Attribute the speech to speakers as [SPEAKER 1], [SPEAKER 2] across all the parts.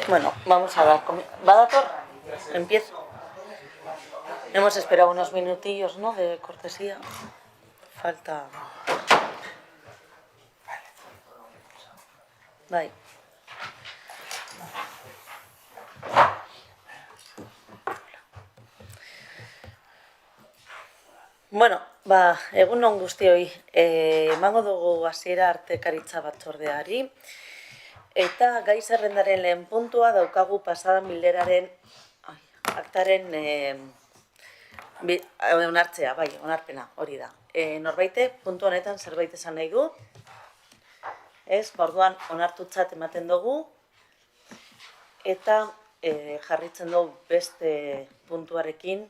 [SPEAKER 1] Bueno, vamos a dar comienzo. ¿Badator? Empiezo. Hemos esperado unos minutillos, ¿no?, de cortesía. Falta... Bai. Bueno, egun on guztioi, emango dugu hasiera artekaritza batzordeari, eta gai zerrendaren lehen puntua daukagu pasadan bilderaren aktaren onartzea, bai, onarpena, hori da. Norbaite, puntu honetan zerbait esan nahi du, ez, orduan onartutzat ematen dugu, eta jarritzen dugu beste puntuarekin,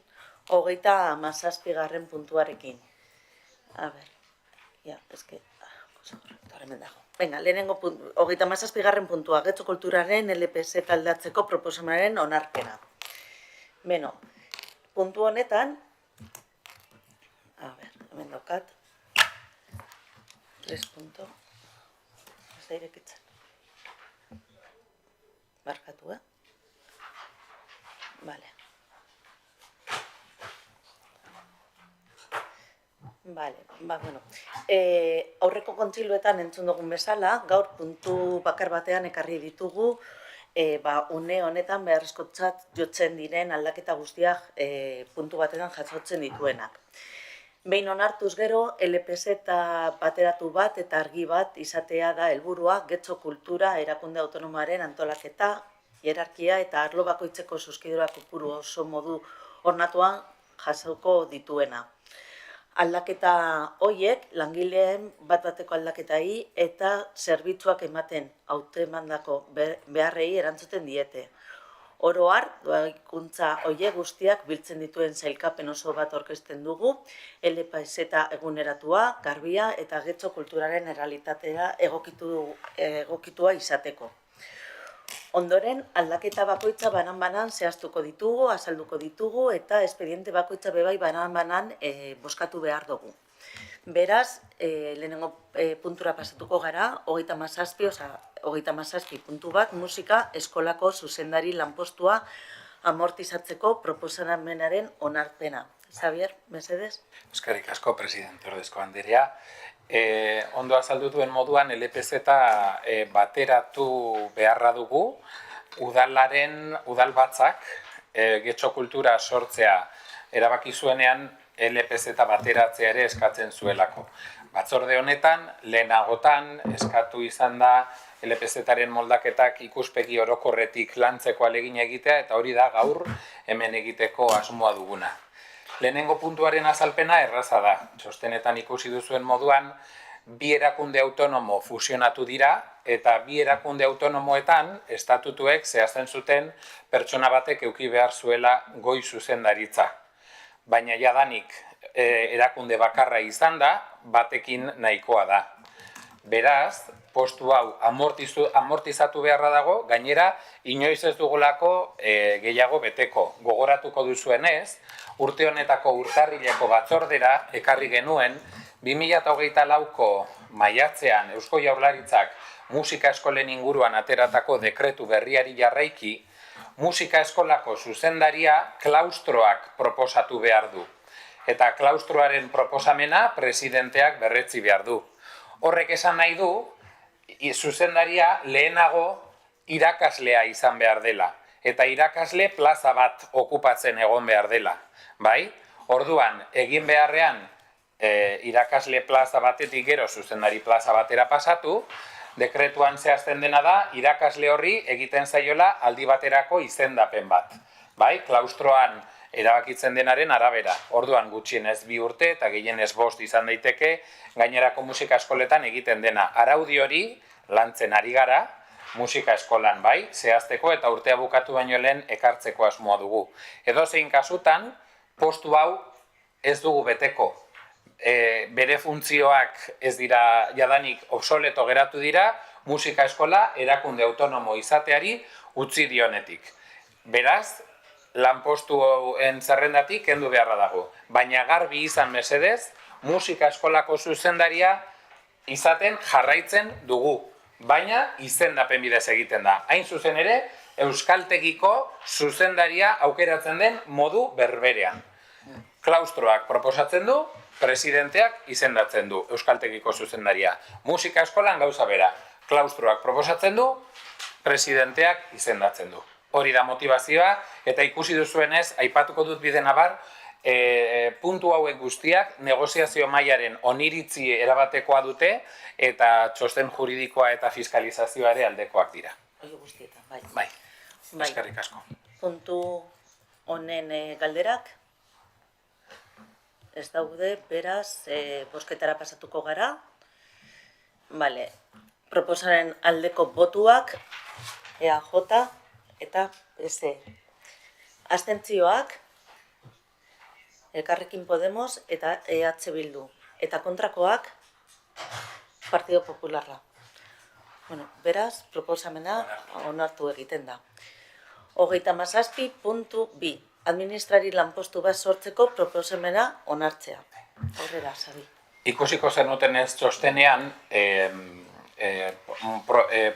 [SPEAKER 1] 37. puntuarekin. A ver, ya, es que... hemen dago. Venga, lehenengo 37. puntua, Getxo Kulturaren LPS aldatzeko proposamenaren onarpena. Beno, puntu honetan, a ver, hemen daukat, 3 punto, ez da irekitzen. Barkatu, Vale. Vale, bueno. Aurreko kontsiluetan entzun dugun bezala, gaur puntu bakar batean ekarri ditugu, une honetan beharrezkotzat jotzen diren aldaketa guztiak puntu batetan jasotzen dituenak. Behin onartuz gero, LPS eta bateratu bat eta argi bat izatea da helburua Getxo Kultura erakunde autonomoaren antolaketa, hierarkia eta arlo bakoitzeko zuzkidura kopuru oso modu ornatuan jasoko dituena. Aldaketa horiek, langileen bat-bateko aldaketai eta zerbitzuak ematen hautemandako beharrei erantzuten diete. Oro har, doaikuntza horiek guztiak biltzen dituen sailkapen oso bat aurkezten dugu, LPS eguneratua, garbia eta Getxo Kulturaren errealitatera egokitua izateko. Ondoren, aldaketa bakoitza banan-banan zehaztuko ditugu, azalduko ditugu eta espediente bakoitza bebai banan-banan bozkatu behar dugu. Beraz, lehenengo puntura pasatuko gara, 37 puntu bat, musika eskolako zuzendari lanpostua amortizatzeko proposamenaren onarpena. Xavier, mesedez?
[SPEAKER 2] Eskerrik asko, presidente ordezko anderea. Ondo azaldu duen moduan, LPS bateratu beharra dugu, udal batzak Getxo Kultura sortzea erabaki zuenean LPS bateratzea ere eskatzen zuelako. Batzorde honetan, lehenagotan eskatu izan da LPS-aren moldaketak ikuspegi orokorretik lantzeko alegina egitea, eta hori da gaur hemen egiteko asmoa duguna. Lehenengo puntuaren azalpena erraza da. Txostenetan ikusi duzuen moduan, bi erakunde autonomo fusionatu dira, eta bi erakunde autonomoetan estatutuek zehazten zuten pertsona batek eduki behar zuela goi zuzendaritza. Baina jadanik erakunde bakarra izan da, batekin nahikoa da. Beraz, postu hau amortizatu beharra dago, gainera inoiz ez dugulako gehiago beteko. Gogoratuko duzuenez, urte honetako urtarrileko batzordera ekarri genuen 2024ko maiatzean Eusko Jaurlaritzak musika eskolen inguruan ateratako dekretu berriari jarraiki, musika eskolako zuzendaria klaustroak proposatu behar du. Eta klaustroaren proposamena presidenteak berretzi behar du. Horrek esan nahi du, zuzendaria lehenago irakaslea izan behar dela. Eta irakasle plaza bat okupatzen egon behar dela. Bai? Orduan, egin beharrean irakasle plaza batetik gero zuzendari plaza batera pasatu, dekretuan zehazten dena da, irakasle horri egiten zaiola aldi baterako izendapen bat. Bai? Klaustroan erabakitzen denaren arabera. Orduan gutxienez 2 urte eta gehienez 5 izan daiteke, gainerako musika eskoletan egiten dena. Araudi hori lantzen ari gara, musika eskolan bai, zehazteko eta urtea bukatu baino lehen ekartzeko asmoa dugu. Edozein kasutan, postu hau ez dugu beteko. Bere funtzioak ez dira jadanik obsoleto geratu dira, musika eskola erakunde autonomo izateari utzi dionetik. Beraz, lanpostuen zerrendatik kendu beharra dago. Baina garbi izan mesedez, musika eskolako zuzendaria izaten jarraitzen dugu. Baina izendapen bidez egiten da. Hain zuzen ere, euskaltegiko zuzendaria aukeratzen den modu berberean. Klaustroak proposatzen du, presidenteak izendatzen du euskaltegiko zuzendaria. Musika eskolan gauza bera. Klaustroak proposatzen du, presidenteak izendatzen du. Hori da motivazioa, eta ikusi duzuenez, aipatuko dut bide nabar, puntu hauek guztiak negoziazio mailaren oniritzi erabatekoa dute eta txosten juridikoa eta fiskalizazioa ere aldekoak dira.
[SPEAKER 1] Hori guztietan, bai.
[SPEAKER 2] Bai, eskerrik asko.
[SPEAKER 1] Puntu honen galderak ez daude, beraz, bozketara pasatuko gara. Bale, proposaren aldeko botuak EAJ eta PSE. Abstentzioak Elkarrekin Podemos eta EH Bildu. Eta kontrakoak Partido Popularra. Bueno, beraz, proposamena onartu egiten da. 37.2. Administrari lanpostu bat sortzeko proposamena onartzea. Horrela, Sabi.
[SPEAKER 2] Ikusiko zenuten ez txostenean,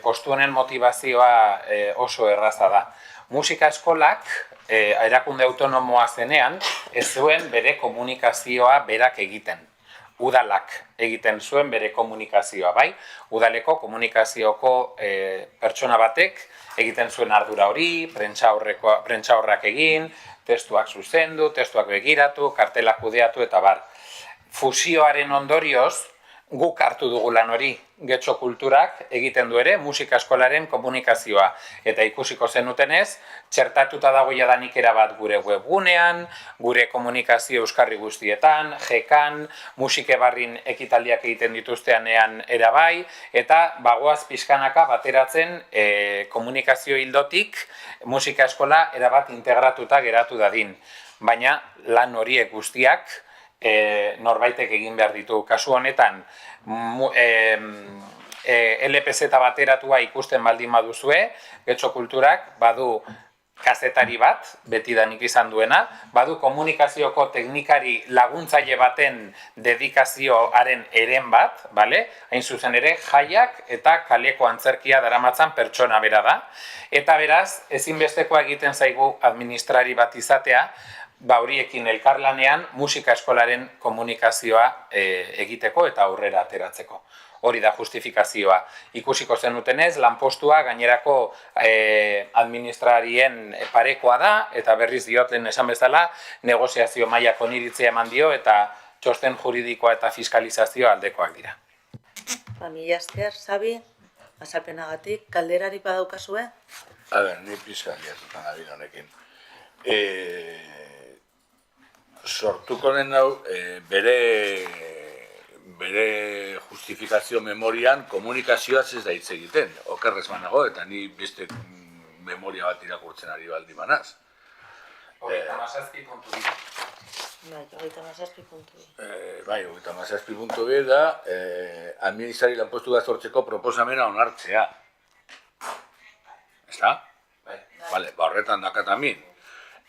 [SPEAKER 2] postu honen motivazioa oso erraza da. Musika eskolak, erakunde autonomoa zenean, ez zuen bere komunikazioa berak egiten. Udalak egiten zuen bere komunikazioa, bai? Udaleko komunikazioko pertsona batek egiten zuen ardura hori, prentsa horrak egin, testuak zuzendu, testuak begiratu, kartelak kudeatu eta bar. Fusioaren ondorioz, guk hartu dugu lan hori, Getxo Kulturak egiten du ere musika eskolaren komunikazioa. Eta ikusiko zenutenez, txertatuta dago jadanik erabat gure webgunean, gure komunikazio euskarri guztietan, jekan, musike barrin ekitaldiak egiten dituzteanean erabai, eta bagoaz pixkanaka bateratzen komunikazio hildotik musika eskola erabat integratuta geratu dadin. Baina lan horiek guztiak norbaitek egin behar ditu. Kasu honetan, LPZ bateratua ikusten baldin baduzue, Getxo Kulturak badu kazetari bat, betidanik izan duena, badu komunikazioko teknikari laguntzaile baten dedikazioaren eren bat, bale? Hain zuzen ere, jaiak eta kaleko antzerkia daramatzan pertsona bera da. Eta beraz, ezinbestekoa egiten zaigu administrari bat izatea, horiekin elkarlanean musika eskolaren komunikazioa egiteko eta aurrera ateratzeko. Hori da justifikazioa. Ikusiko zenutenez, lanpostua gainerako administrarien parekoa da, eta berriz diot lehen esan bezala, negoziazio mailak oniritzea eman dio, eta txosten juridikoa eta fiskalizazioa aldekoak dira.
[SPEAKER 1] Mila esker, Sabi, azalpenagatik, kalderari badaukazue?
[SPEAKER 3] Ni pizka liatutan ari honekin. Sortuko den hau, bere justifikazio memorian komunikazioaz ez da hitz egiten. Okerrez banago, eta ni beste memoria bat irakurtzen ari baldi manaz.
[SPEAKER 2] 37.2.
[SPEAKER 1] Bai,
[SPEAKER 3] 37.2 da, administrari lanpostu bat sortzeko proposamena onartzea. Ez da? Bale, horretan dakatamin.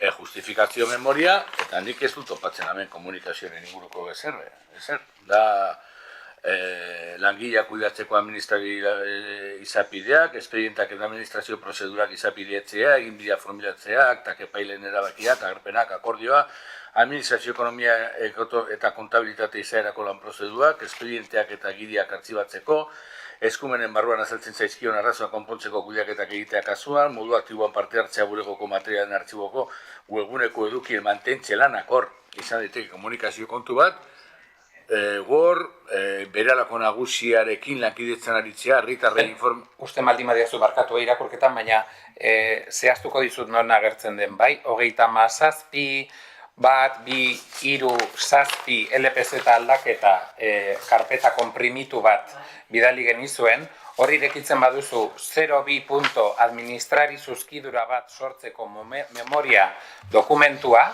[SPEAKER 3] Justifikazio memoria, eta nik ez dut topatzen hemen komunikazioaren inguruko ezer. Da, langileak kuidatzeko administrari izapideak, espedientak eta administrazio prozedurak izapidetzea, eginbidea formilatzea, aktak epailen erabakiak, agerpenak, akordioa, administrazio ekonomia eta kontabilitate izaerako lan prozedurak, espedienteak eta gideak artzibatzeko, eskumenen barruan azaltzen zaizkion arrazoa konpontzeko kudeaketak egitea kasuan, modu aktiboan parte hartzea bulegoko materialen artxiboko webguneko edukien mantentze lanak hor izan daiteke komunikazio kontu bat, beralako nagusiarekin lankidetzen aritzea, herritarren
[SPEAKER 2] Uste baldin badiazu barkatu irakurketan, baina zehaztuko dizut non agertzen den, bai? 37, 1, 2, 3, 7 LPZ aldaketa karpeta konprimitu bat bidali genizuen, hori irekitzen baduzu 02. Administrari zuzkidura bat sortzeko memoria dokumentua,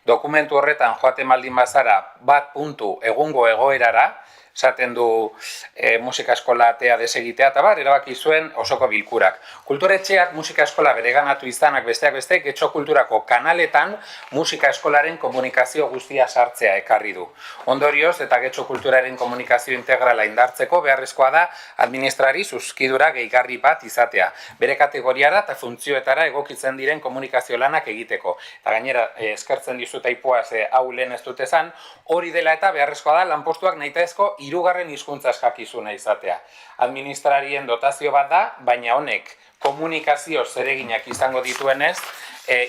[SPEAKER 2] dokumentu horretan joaten baldin bazara 1. Egungo egoerara, esaten du musika eskola atea desegitea, eta bar, erabaki zuen osoko bilkurak. Kulturetxeak musika eskola bereganatu izanak besteak beste, Getxo Kulturako kanaletan musika eskolaren komunikazio guztia sartzea ekarri du. Ondorioz, eta Getxo Kulturaren komunikazio integrala indartzeko beharrezkoa da administrari zuzkidura gehigarri bat izatea. Bere kategoriara eta funtzioetara egokitzen diren komunikazio lanak egiteko. Eta gainera, eskertzen dizut aipoa hau lehen ez dut esan, hori dela eta beharrezkoa da lanpostuak nahitaezko hirugarren hizkuntza eskakizuna izatea. Administrarien dotazio bat da, baina honek komunikazio zereginak izango dituenez,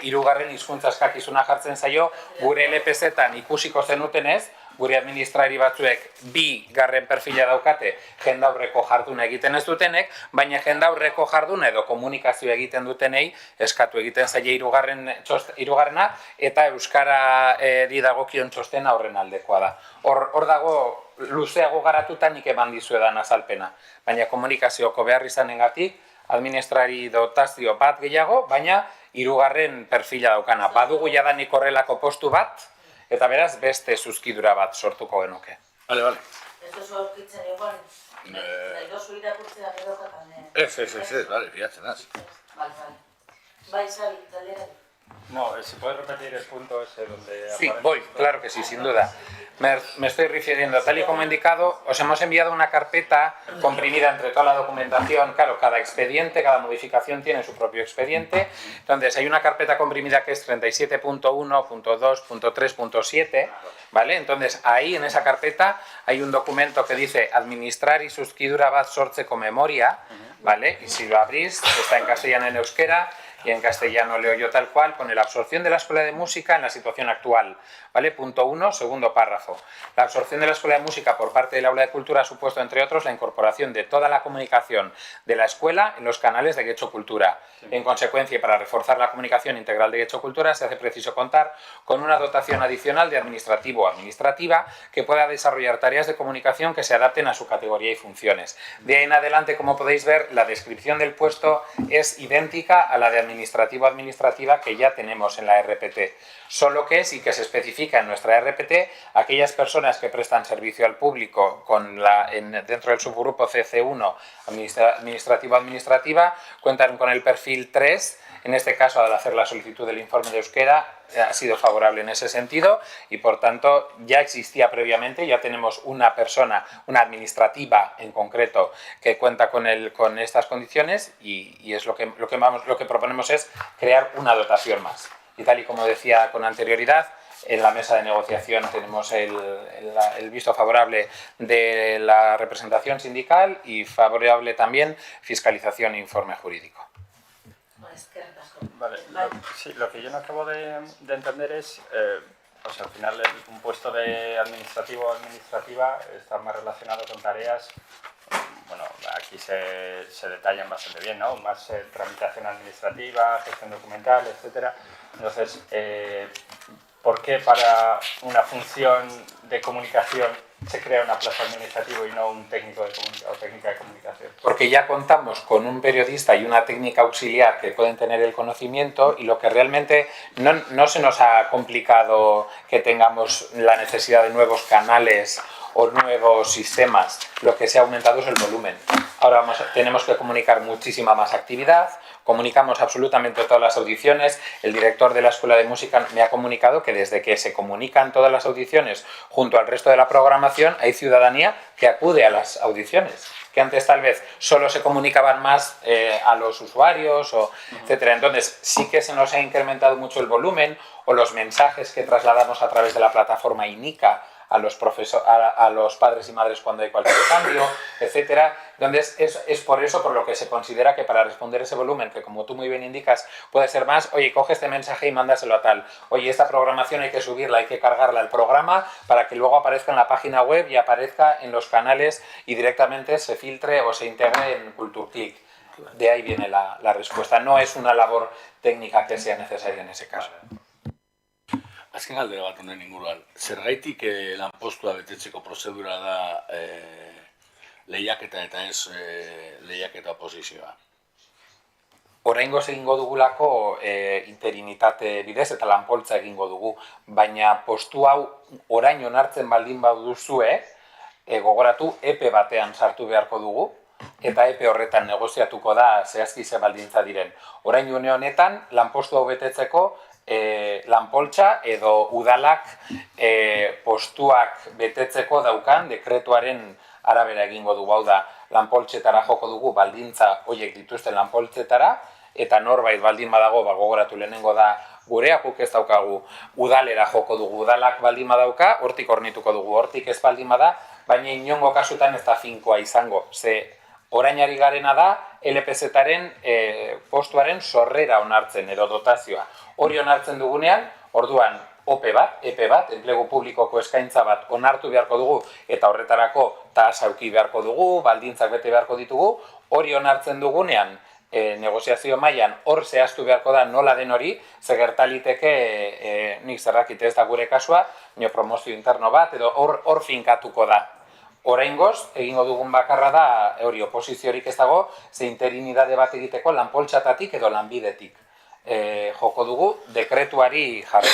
[SPEAKER 2] hirugarren hizkuntza eskakizuna jartzen zaio, gure LPZ-etan ikusiko zenutenez, gure administrari batzuek 2. perfila daukate jendaurreko jarduna egiten ez dutenek, baina jendaurreko jarduna edo komunikazio egiten dutenei eskatu egiten zaie hirugarrena eta euskarari dagokion txostena horren aldekoa da. Hor dago luzeago garatuta nik eman dizuedan azalpena, baina komunikazioko behar izanengatik administrari dotazio bat gehiago, baina 2. perfila daukana. Badugu jadanik horrelako postu bat, eta beraz beste zuzkidura bat sortuko genuke.
[SPEAKER 3] Bale.
[SPEAKER 1] Ez dozu aurkitzen egon, nahi dozu irakurtzea gedokatan.
[SPEAKER 3] Ez, bale, fiatzen az.
[SPEAKER 1] Bai, Xavi, galderari.
[SPEAKER 4] No, si puedes repetir el punto ese donde
[SPEAKER 2] Sí,
[SPEAKER 4] aparece.
[SPEAKER 2] voy, claro que sí, sin duda. Me estoy refiriendo, tal y como he indicado, os hemos enviado una carpeta comprimida entre toda la documentación. Claro, cada expediente, cada modificación tiene su propio expediente. Entonces, hay una carpeta comprimida que es 37.1.2.3.7, ¿vale? Entonces, ahí en esa carpeta hay un documento que dice administrar y zuzkidura bat sortzeko memoria, ¿vale? Y si lo abrís, está en castellano y en euskera, y en castellano leo yo tal cual, pone la absorción de la Escuela de Música en la situación actual, ¿vale? Punto 1, segundo párrafo. La absorción de la Escuela de Música por parte del Aula de Cultura ha supuesto, entre otros, la incorporación de toda la comunicación de la escuela en los canales de Getxo Cultura. En consecuencia, y para reforzar la comunicación integral de Getxo Cultura, se hace preciso contar con una dotación adicional de administrativo o administrativa que pueda desarrollar tareas de comunicación que se adapten a su categoría y funciones. De ahí en adelante, como podéis ver, la descripción del puesto es idéntica a la de administrativa que ya tenemos en la RPT, solo que sí que se especifica en nuestra RPT aquellas personas que prestan servicio al público dentro del subgrupo CC1 administrativa cuentan con el perfil 3. En este caso, al hacer la solicitud del informe de euskera, ha sido favorable en ese sentido y, por tanto, ya existía previamente, ya tenemos una persona, una administrativa en concreto, que cuenta con estas condiciones y es lo que proponemos es crear una dotación más. Y tal y como decía con anterioridad, en la mesa de negociación tenemos el visto favorable de la representación sindical y favorable también fiscalización e informe jurídico.
[SPEAKER 4] Vale, sí, lo que yo no acabo de entender es, al final un puesto de administrativo o administrativa está más relacionado con tareas, bueno, aquí se detallan bastante bien, ¿no? Más tramitación administrativa, gestión documental, etcétera. Entonces, ¿por qué para una función de comunicación se crea una plaza administrativo y no un técnico de o técnica de comunicación?
[SPEAKER 2] Porque ya contamos con un periodista y una técnica auxiliar que pueden tener el conocimiento y lo que realmente no se nos ha complicado que tengamos la necesidad de nuevos canales o nuevos sistemas, lo que se ha aumentado es el volumen. Ahora tenemos que comunicar muchísima más actividad, comunicamos absolutamente todas las audiciones. El director de la Escuela de Música me ha comunicado que desde que se comunican todas las audiciones junto al resto de la programación, hay ciudadanía que acude a las audiciones, que antes tal vez solo se comunicaban más a los usuarios, etcétera. Entonces sí que se nos ha incrementado mucho el volumen o los mensajes que trasladamos a través de la plataforma INICA a los padres y madres cuando hay cualquier cambio, etcétera. Entonces, es por eso por lo que se considera que para responder ese volumen, que como tú muy bien indicas, puede ser más, oye, coge este mensaje y mándaselo a tal. Oye, esta programación hay que subirla, hay que cargarla al programa para que luego aparezca en la página web y aparezca en los canales y directamente se filtre o se integre en CulturClick. De ahí viene la respuesta. No es una labor técnica que sea necesaria en ese caso.
[SPEAKER 3] Azken galdera bat honen inguruan, zergaitik lanpostua betetzeko prozedura da lehiaketa eta ez lehiaketa oposizioa?
[SPEAKER 2] Oraingoz egingo dugulako interinitate bidez eta lanpoltza egingo dugu, baina postu hau orain onartzen baldin baduzue, gogoratu epe batean sartu beharko dugu, eta epe horretan negoziatuko da zehazki ze baldintza diren. Orain une honetan, lanpostu hau betetzeko lanpoltsa edo udalak postuak betetzeko daukan dekretuaren arabera egingo dugu, hau da, lanpoltsetara joko dugu baldintza horiek dituzten lanpoltsetara, eta norbait baldin badago, gogoratu lehenengo da gurea, guk ez daukagu udalera joko dugu, udalak baldin badauka, hortik hornituko dugu, hortik ez baldin bada, baina inongo kasutan ez da finkoa izango, ze orainari garena da LPZ-aren postuaren sorrera onartzen edo dotazioa. Hori onartzen dugunean, orduan OPE bat, EPE bat, enplegu publikoko eskaintza bat onartu beharko dugu eta horretarako tasa eduki beharko dugu, baldintzak bete beharko ditugu, hori onartzen dugunean negoziazio mailan hor zehaztu beharko da nola den hori, ze gertaliteke nik zerrakite ez da gure kasua, promozio interno bat edo hor finkatuko da. Oraingoz, egingo dugun bakarra da, hori oposiziorik ez dago, ze interinidade bat egiteko lanpoltsatatik edo lanbidetik. Joko dugu, dekretuari jarri.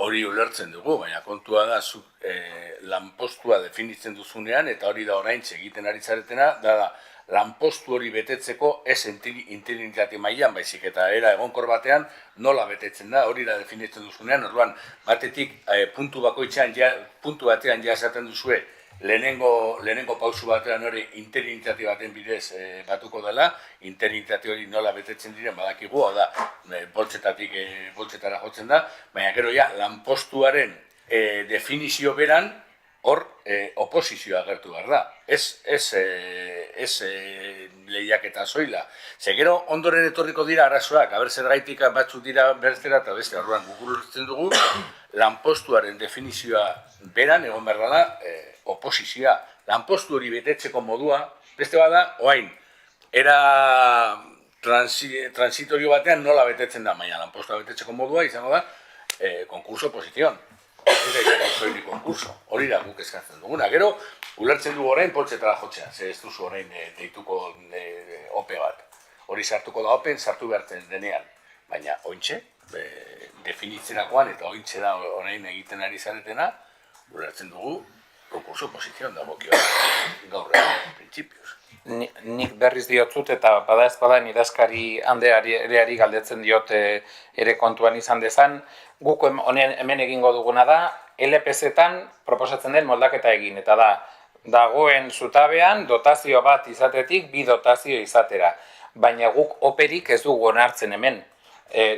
[SPEAKER 3] Hori ulertzen dugu, baina kontua da, lanpostua definitzen duzunean, eta hori da oraintxe egiten ari zaretena, da lanpostu hori betetzeko ez interinitate mailan, baizik eta era egonkor batean nola betetzen da, hori da definitzen duzunean, orduan batetik puntu batean ja esaten duzue, lehenengo pausu batean hori interinitate baten bidez batuko dela, interinitate hori nola betetzen diren badakigu, hau da, boltsetara jotzen da, baina gero ja, lanpostuaren definizio beran, hor oposizioa agertu behar da. Ez lehiaketa soila. Gero ondoren etorriko dira arazoak, zer gaitik batzuk dira bertzera eta beste, orduan gugurtzen dugu, lanpostuaren definizioa beran, egon behar dela, oposizioa. Lanpostu hori betetzeko modua, beste bada, oain, era transitorio batean nola betetzen da, baina lanpostua betetzeko modua izango da, konkurso oposizion. Ez da izango zoili konkurso, hori da guk eskatzen duguna. Gero, ulertzen dugu orain poltsetara jotzea, ze ez duzu orain deituko OPE bat. Hori sartuko da OPEn, sartu behartzen denean. Baina, ointxe, definitzerakoan eta ointxe da orain egiten ari zaretena, ulertzen dugu konkurso oposizion da bokio gaur egun, printzipioz.
[SPEAKER 2] Nik berriz diotzut eta bada ez bada idazkari handeari galdetzen diot ere kontuan izan dezan, guk hemen egingo duguna da, LPZ-tan proposatzen den moldaketa egin, eta da, dagoen zutabean dotazio bat izatetik, bi dotazio izatera. Baina guk operik ez dugu onartzen hemen.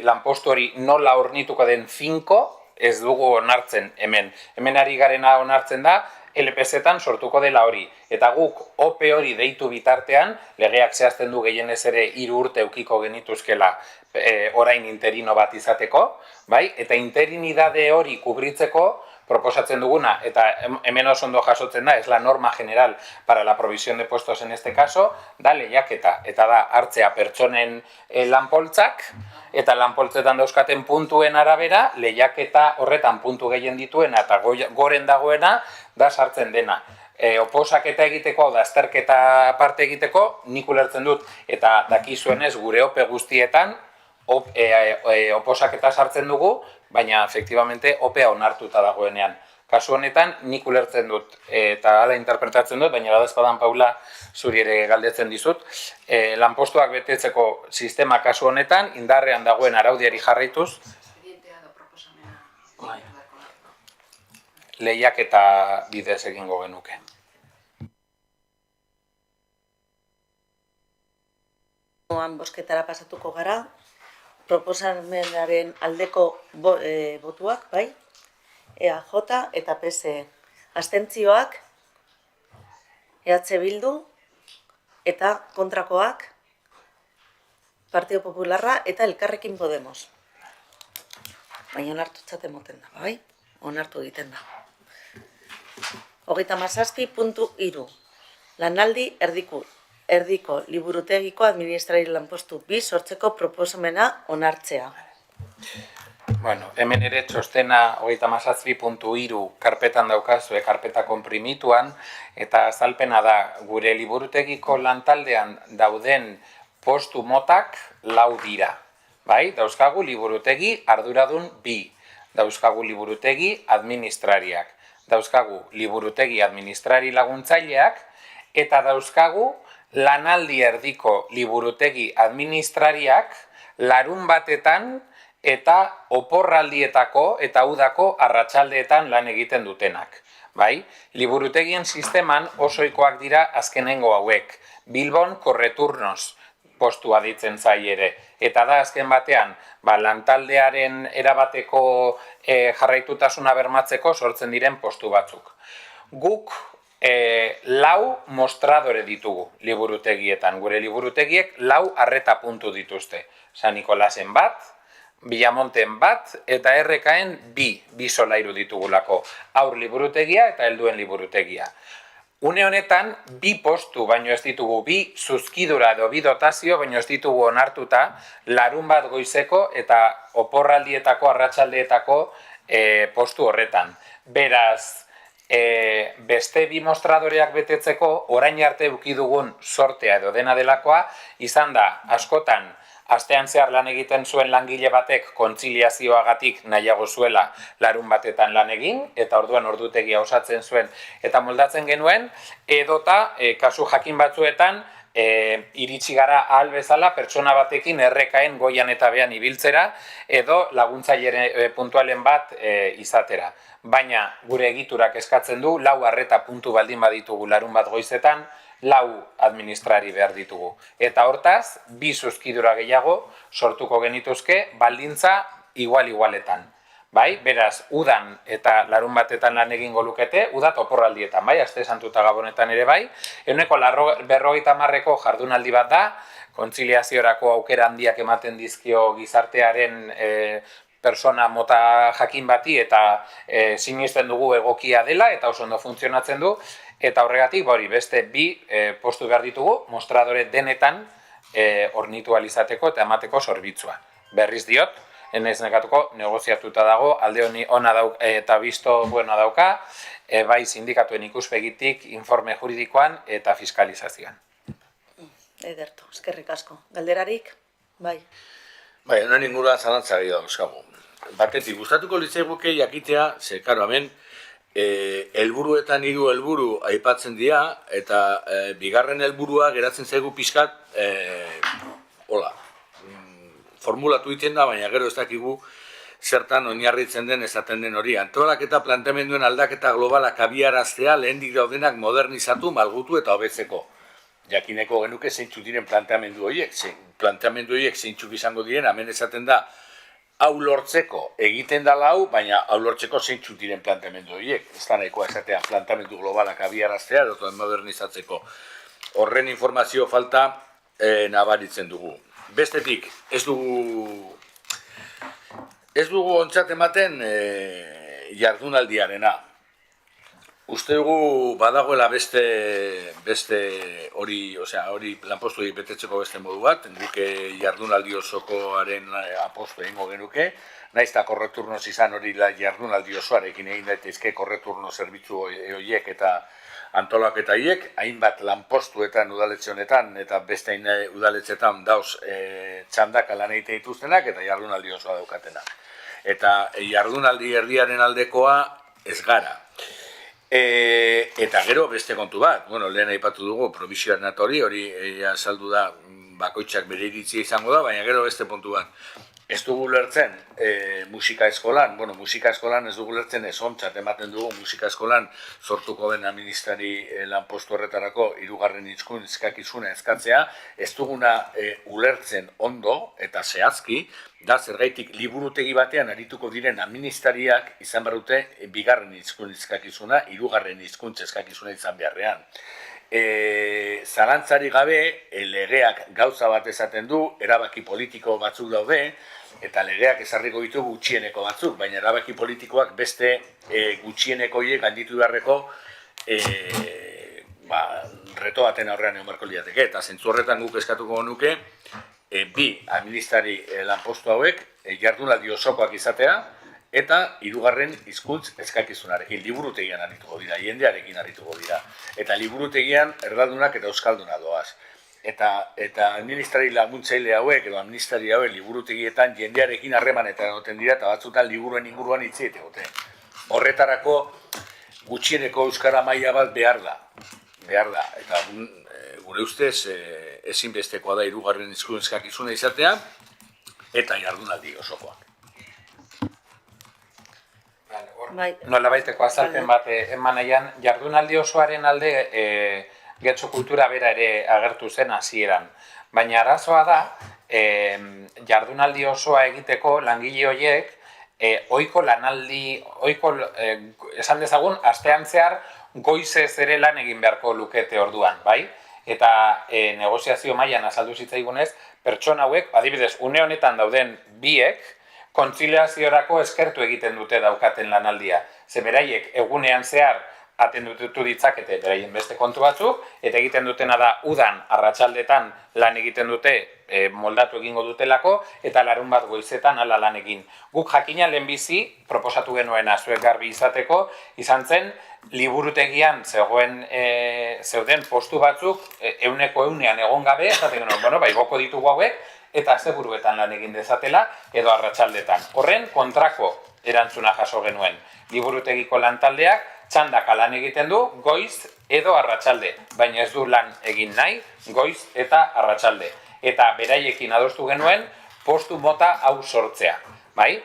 [SPEAKER 2] Lanpostu hori nola hornituko den finko, ez dugu onartzen hemen. Hemen ari garena onartzen da, LPZ-tan sortuko dela hori. Eta guk OPE hori deitu bitartean, legeak zehazten du gehienez ere 3 urte eukiko genituzkela orain interino bat izateko, bai? Eta interinidade hori kubritzeko proposatzen duguna, eta hemen oso ondo jasotzen da, es la norma general para la provisión de puestos en este caso, da lehiaketa, eta da hartzea pertsonen lanpoltzak, eta lanpoltzetan dauzkaten puntuen arabera, lehiaketa horretan puntu gehien dituena eta goren dagoena da sartzen dena. Oposaketa egiteko, hau da, azterketa parte egiteko, nik ulertzen dut, eta dakizuenez gure OPE guztietan, oposaketa sartzen dugu, baina efektibamente OPEa onartuta dagoenean. Kasu honetan, nik ulertzen dut, eta hala interpretatzen dut, baina badazpadan Paula zuri ere galdetzen dizut, lanpostuak betetzeko sistema kasu honetan, indarrean dagoen araudiari jarraituz, lehiaketa bidez egingo genuke.
[SPEAKER 1] Bozketara pasatuko gara, proposamenaren aldeko botuak, bai? EAJ eta PSE. Abstentzioak, EH Bildu eta kontrakoak, Partido Popularra eta Elkarrekin Podemos. Baina onartutzat emoten da, bai? Onartu egiten da. 37.3. Lanaldi erdiko liburutegiko administrari lanpostu 2 sortzeko proposamena onartzea.
[SPEAKER 2] Bueno, hemen ere txostena 37.3 karpetan daukazue, karpeta konprimituan, eta azalpena da gure liburutegiko lantaldean dauden postu motak 4 dira. Bai, dauzkagu liburutegi arduradun 2, dauzkagu liburutegi administrariak, dauzkagu liburutegi administrari laguntzaileak, eta dauzkagu lanaldi erdiko liburutegi administrariak larun batetan eta oporraldietako eta udako arratsaldeetan lan egiten dutenak. Bai? Liburutegien sisteman osoikoak dira azkenengo hauek. Bilbon korreturnos postua ditzen zai ere. Eta da azken batean, lantaldearen erabateko jarraitutasuna bermatzeko sortzen diren postu batzuk. Guk 4 mostradore ditugu liburutegietan. Gure liburutegiek 4 arreta puntu dituzte. San Nikolasen bat, Villamonten bat, eta RKen 2 solairu ditugulako. Haur liburutegia eta helduen liburutegia. Une honetan, 2 postu baino ez ditugu, 2 zuzkidura edo 2 dotazio baino ez ditugu onartuta larun bat goizeko eta oporraldietako, arratsaldeetako postu horretan. Beraz, beste 2 mostradoreak betetzeko, orain arte eduki dugun sortea edo dena delakoa, izan da, askotan, astean zehar lan egiten zuen langile batek kontziliazioagatik nahiago zuela larun batetan lan egin, eta orduan ordutegia osatzen zuen eta moldatzen genuen, edota, kasu jakin batzuetan, iritsi gara ahal bezala pertsona batekin errekaen goian eta behan ibiltzera, edo laguntzaile puntualen bat izatera. Baina gure egiturak eskatzen du, 4 arreta puntu baldin baditugu larun bat goizetan, 4 administrari behar ditugu. Eta hortaz, 2 zuzkidura gehiago sortuko genituzke baldintza igual-igualetan. Bai, beraz, udan eta larun batetan lan egingo lukete, uda oporraldietan, bai, aste santu eta gabonetan ere bai, 150ko jardunaldi bat da, kontziliaziorako aukera handiak ematen dizkio gizartearen persona mota jakin bati eta sinisten dugu egokia dela eta oso ondo funtzionatzen du, eta horregatik, beste 2 postu behar ditugu, mostradore denetan ornitu alizateko eta emateko zorbitzua. Berriz diot, enez nekatuko negoziatuta dago, alde honi ona eta bizto buena dauka, bai sindikatuen ikuspegitik, informe juridikoan eta fiskalizazioan.
[SPEAKER 1] Ederto, eskerrik asko. Galderarik? Bai.
[SPEAKER 3] Bai, honen inguruan zalantza gehiago dauzkagu. Batetik, gustatuko litzaiguke jakitea, ze, karo, hemen, helburuetan 3 helburu aipatzen dira, eta bigarren helburua geratzen zaigu pixkat, formulatu egiten da, baina gero ez dakigu zertan oinarritzen den esaten den hori. Antolaketa planteamenduen aldaketa globalak abiaraztea lehendik daudenak modernizatu, malgutu eta hobetzeko. Jakineko genuke zeintzuk diren planteamendu horiek, zeintzuk izango diren, hemen esaten da, hau lortzeko egiten dala hau, baina hau lortzeko zeintzuk diren planteamendu horiek. Ez da nahikoa esatea planteamendu globalak abiaraztea, edo modernizatzeko. Horren informazio falta nabaritzen dugu. Bestetik, ez dugu ontzat ematen jardunaldiarena. Uste dugu badagoela beste hori lanpostu betetzeko beste modu bat, guke jardunaldi osokoaren apostu egingo genuke, naiz eta korreturnoz izan hori jardunaldi osoarekin egin daitezke korreturno zerbitzu horiek eta antolaketa horiek, hainbat lanpostuetan udaletxe honetan eta beste udaletxetan dauz txandaka lan egite dituztenak eta jardunaldi osoa daukatena. Eta jardunaldi erdiaren aldekoa ez gara. Eta gero beste kontu bat, lehen aipatu dugu provisionat hori azaldu da bakoitzak bere iritzia izango da, baina gero beste puntu bat. Ez dugu lertzen musika eskolan, musika eskolan ez dugu lertzen ez ontzat ematen dugu musika eskolan sortuko den administrari lanpostu horretarako 3. hizkuntzkakizuna eskatzea, ez duguna ulertzen ondo eta zehazki, da zergaitik liburutegi batean arituko diren administrariak izan barute 2. hizkuntzkakizuna, 3. hizkuntzkakizuna izan beharrean. Zalantzari gabe, legeak gauza bat esaten du, erabaki politiko batzuk daude, eta legeak ezarriko ditu gutxieneko batzuk, baina erabaki politikoak beste gutxieneko horiek ganditu beharreko reto baten aurrean egon beharko lirateke. Eta zentzu horretan guk eskatuko nuke, 2 administrari lanpostu hauek jardunaldi osokoak izatea, eta 3. hizkuntz eskakizunarekin, liburutegian arituko dira, jendearekin arituko dira. Eta liburutegian erdaldunak eta euskalduna doaz. Eta administrari laguntzaile hauek edo administrari hauek liburutegietan jendearekin harremanetan egoten dira eta batzutan liburuen inguruan hitz egiten dute. Horretarako gutxieneko euskara maila bat behar da. Eta gure ustez ezinbestekoa da hirugarren hizkuntza eskakizuna izatea eta jardunaldi osokoak.
[SPEAKER 2] Nolabaiteko azalpen bat eman nahian, jardunaldi osoaren alde getxo kultura bera ere agertu zen hasieran. Baina arazoa da, jardunaldi osoa egiteko langile horiek ohiko lanaldi, esan dezagun, astean zehar goizez ere lan egin beharko lukete orduan, bai? Eta negoziazio mailan azaldu zitzaigunez, pertsona hauek, adibidez, une honetan dauden biek, kontziliaziorako eskertu egiten dute daukaten lanaldia. Ze beraiek egunean zehar atendutu ditzakete beraien beste kontu batzuk, eta egiten dutena da udan arratsaldetan lan egiten dute moldatu egingo dutelako, eta larun bat goizetan hala lan egin. Guk jakina lehenbizi proposatu genuena zuek garbi izateko, izan zen liburutegian zeuden postu batzuk euneko eunean egon gabe, esaten genuen, bueno, bai, goko ditugu hauek, eta asteburuetan lan egin dezatela edo arratsaldetan. Horren kontrako erantzuna jaso genuen. Liburutegiko lantaldeak txandaka lan egiten du goiz edo arratsalde, baina ez du lan egin nahi goiz eta arratsalde. Eta beraiekin adostu genuen postu mota hau sortzea, bai?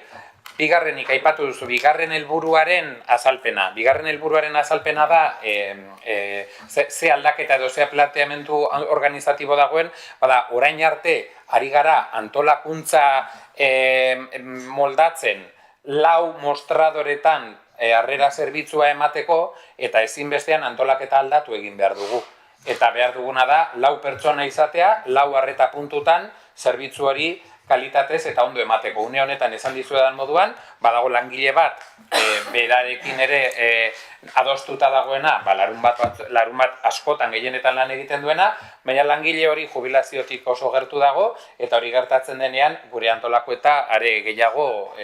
[SPEAKER 2] Bigarrenik aipatu duzu, bigarren helburuaren azalpena. Bigarren helburuaren azalpena da ze aldaketa edo ze planteamendu organizatibo dagoen, bada orain arte ari gara antolakuntza moldatzen 4 mostradoretan harrera zerbitzua emateko eta ezinbestean antolaketa aldatu egin behar dugu. Eta behar duguna da 4 pertsona izatea, 4 harreta puntutan zerbitzu hori kalitatez eta ondo emateko. Une honetan esan dizuedan moduan, badago langile bat, berarekin ere adostuta dagoena, larun bat askotan gehienetan lan egiten duena, baina langile hori jubilaziotik oso gertu dago, eta hori gertatzen denean gure antolako eta are gehiago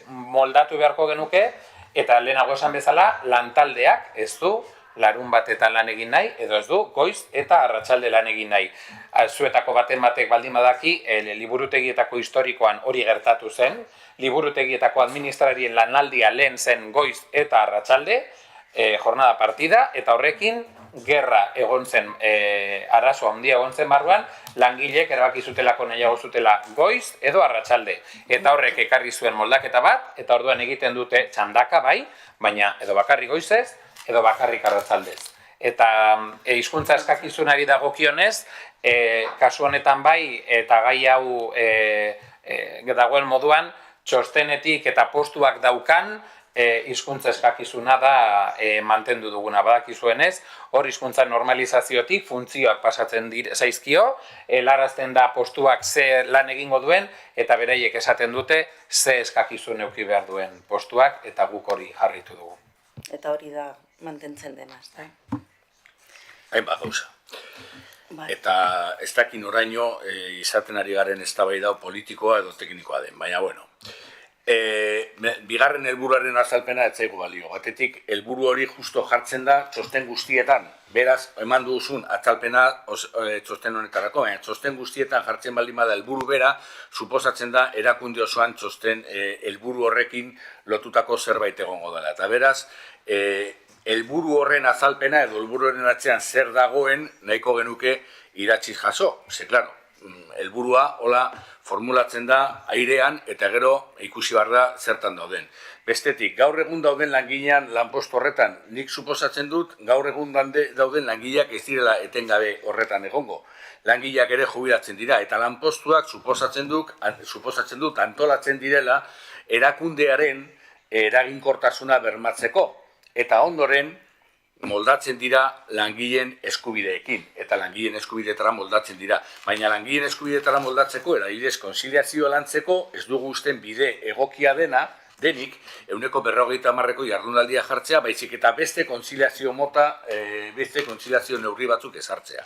[SPEAKER 2] moldatu beharko genuke, eta lehenago esan bezala, lantaldeak ez du larun batetan lan egin nahi, edo ez du goiz eta arratsalde lan egin nahi. Zuetako baten batek baldin badaki, liburutegietako historikoan hori gertatu zen, liburutegietako administrarien lanaldia lehen zen goiz eta arratsalde, jornada partida, eta horrekin gerra egon zen, arazo handia egon zen barruan, langileek erabaki zutelako nahiago zutela goiz edo arratsalde. Eta horrek ekarri zuen moldaketa bat, eta orduan egiten dute txandaka bai, baina edo bakarrik goizez, edo bakarrik arratsaldez. Eta hizkuntza eskakizunari dagokionez, kasu honetan bai, eta gai hau dagoen moduan, txostenetik eta postuak daukan, hizkuntza eskakizuna da mantendu duguna. Badakizuenez, hor hizkuntza normalizaziotik funtzioak pasatzen zaizkio, helarazten da postuak ze lan egingo duen, eta beraiek esaten dute ze eskakizun eduki behar duen postuak, eta guk hori jarritu dugu.
[SPEAKER 1] Eta hori da mantentzen dena, ez da?
[SPEAKER 3] Hainbat gauza. Eta ez dakin oraino izaten ari garen eztabaida politikoa edo teknikoa den, baina bueno. Bigarren helburuaren azalpena ez zaigu balio. Batetik, helburu hori justo jartzen da txosten guztietan. Beraz, eman duzun azalpena txosten honetarako, baina txosten guztietan jartzen baldin bada helburu bera, suposatzen da erakunde osoan txosten helburu horrekin lotutako zerbait egongo dela. Eta beraz, helburu horren azalpena edo helburu horren atzean zer dagoen nahiko genuke idatziz jaso. Ze, klaro, helburua hola formulatzen da airean eta gero ikusi behar da zertan dauden. Bestetik, gaur egun dauden langilean lanpostu horretan, nik suposatzen dut gaur egun dauden langileak ez direla etengabe horretan egongo. Langileak ere jubilatzen dira eta lanpostuak suposatzen dut antolatzen direla erakundearen eraginkortasuna bermatzeko. Eta ondoren, moldatzen dira langileen eskubideekin, eta langileen eskubideetara moldatzen dira. Baina langileen eskubideetara moldatzeko, adibidez, konziliazioa lantzeko, ez dugu usten bide egokia denik, 150ko jardunaldia jartzea, baizik eta beste konziliazio mota, beste konziliazio neurri batzuk ezartzea.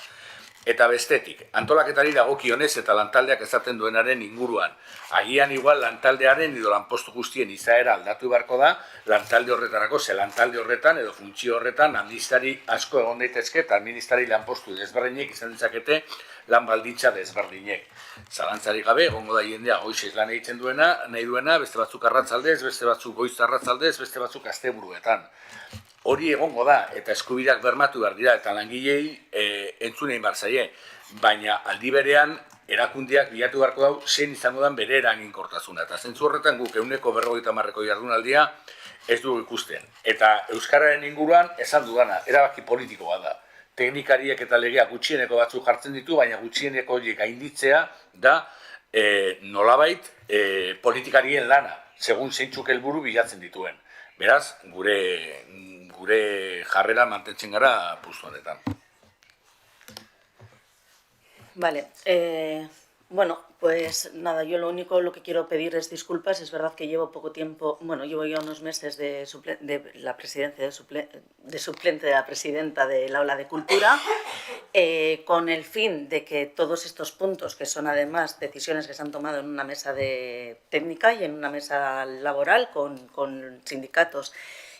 [SPEAKER 3] Eta bestetik, antolaketari dagokionez eta lantaldeak esaten duenaren inguruan. Agian igual lantaldearen edo lanpostu guztien izaera aldatu beharko da, lantalde horretarako, ze lantalde horretan edo funtzio horretan administrari asko egon daitezke eta administrari lanpostu desberdinek izan ditzakete lan baldintza desberdinek. Zalantzarik gabe, egongo da jendea goizez lan egiten duena, nahi duena, beste batzuk arratsaldez, beste batzuk goiz arratsaldez, beste batzuk asteburuetan. hori egongo da, eta eskubideak bermatu behar dira, eta langilei entzun egin behar zaie, baina aldi berean erakundiak bilatu beharko dau zein izango dan bere eraginkortasuna. Eta zentzu horretan guk 150 jardunaldia ez dugu ikusten. Eta euskararen inguruan esan dudana, erabaki politikoa da. Teknikariek eta legeak gutxieneko batzuk jartzen ditu, baina gutxieneko horiek gainditzea da nolabait politikarien lana, segun zeintzuk helburu bilatzen dituen. Beraz, gure jarrera mantentzen gara puztu honetan.
[SPEAKER 1] Vale, bueno, pues nada, yo lo que quiero pedir es disculpas. Es verdad que llevo poco tiempo, bueno, llevo ya unos meses de la presidencia, de suplente de la presidenta del Aula de Cultura, con el fin de que todos estos puntos, que son además decisiones que se han tomado en una mesa técnica y en una mesa laboral con sindicatos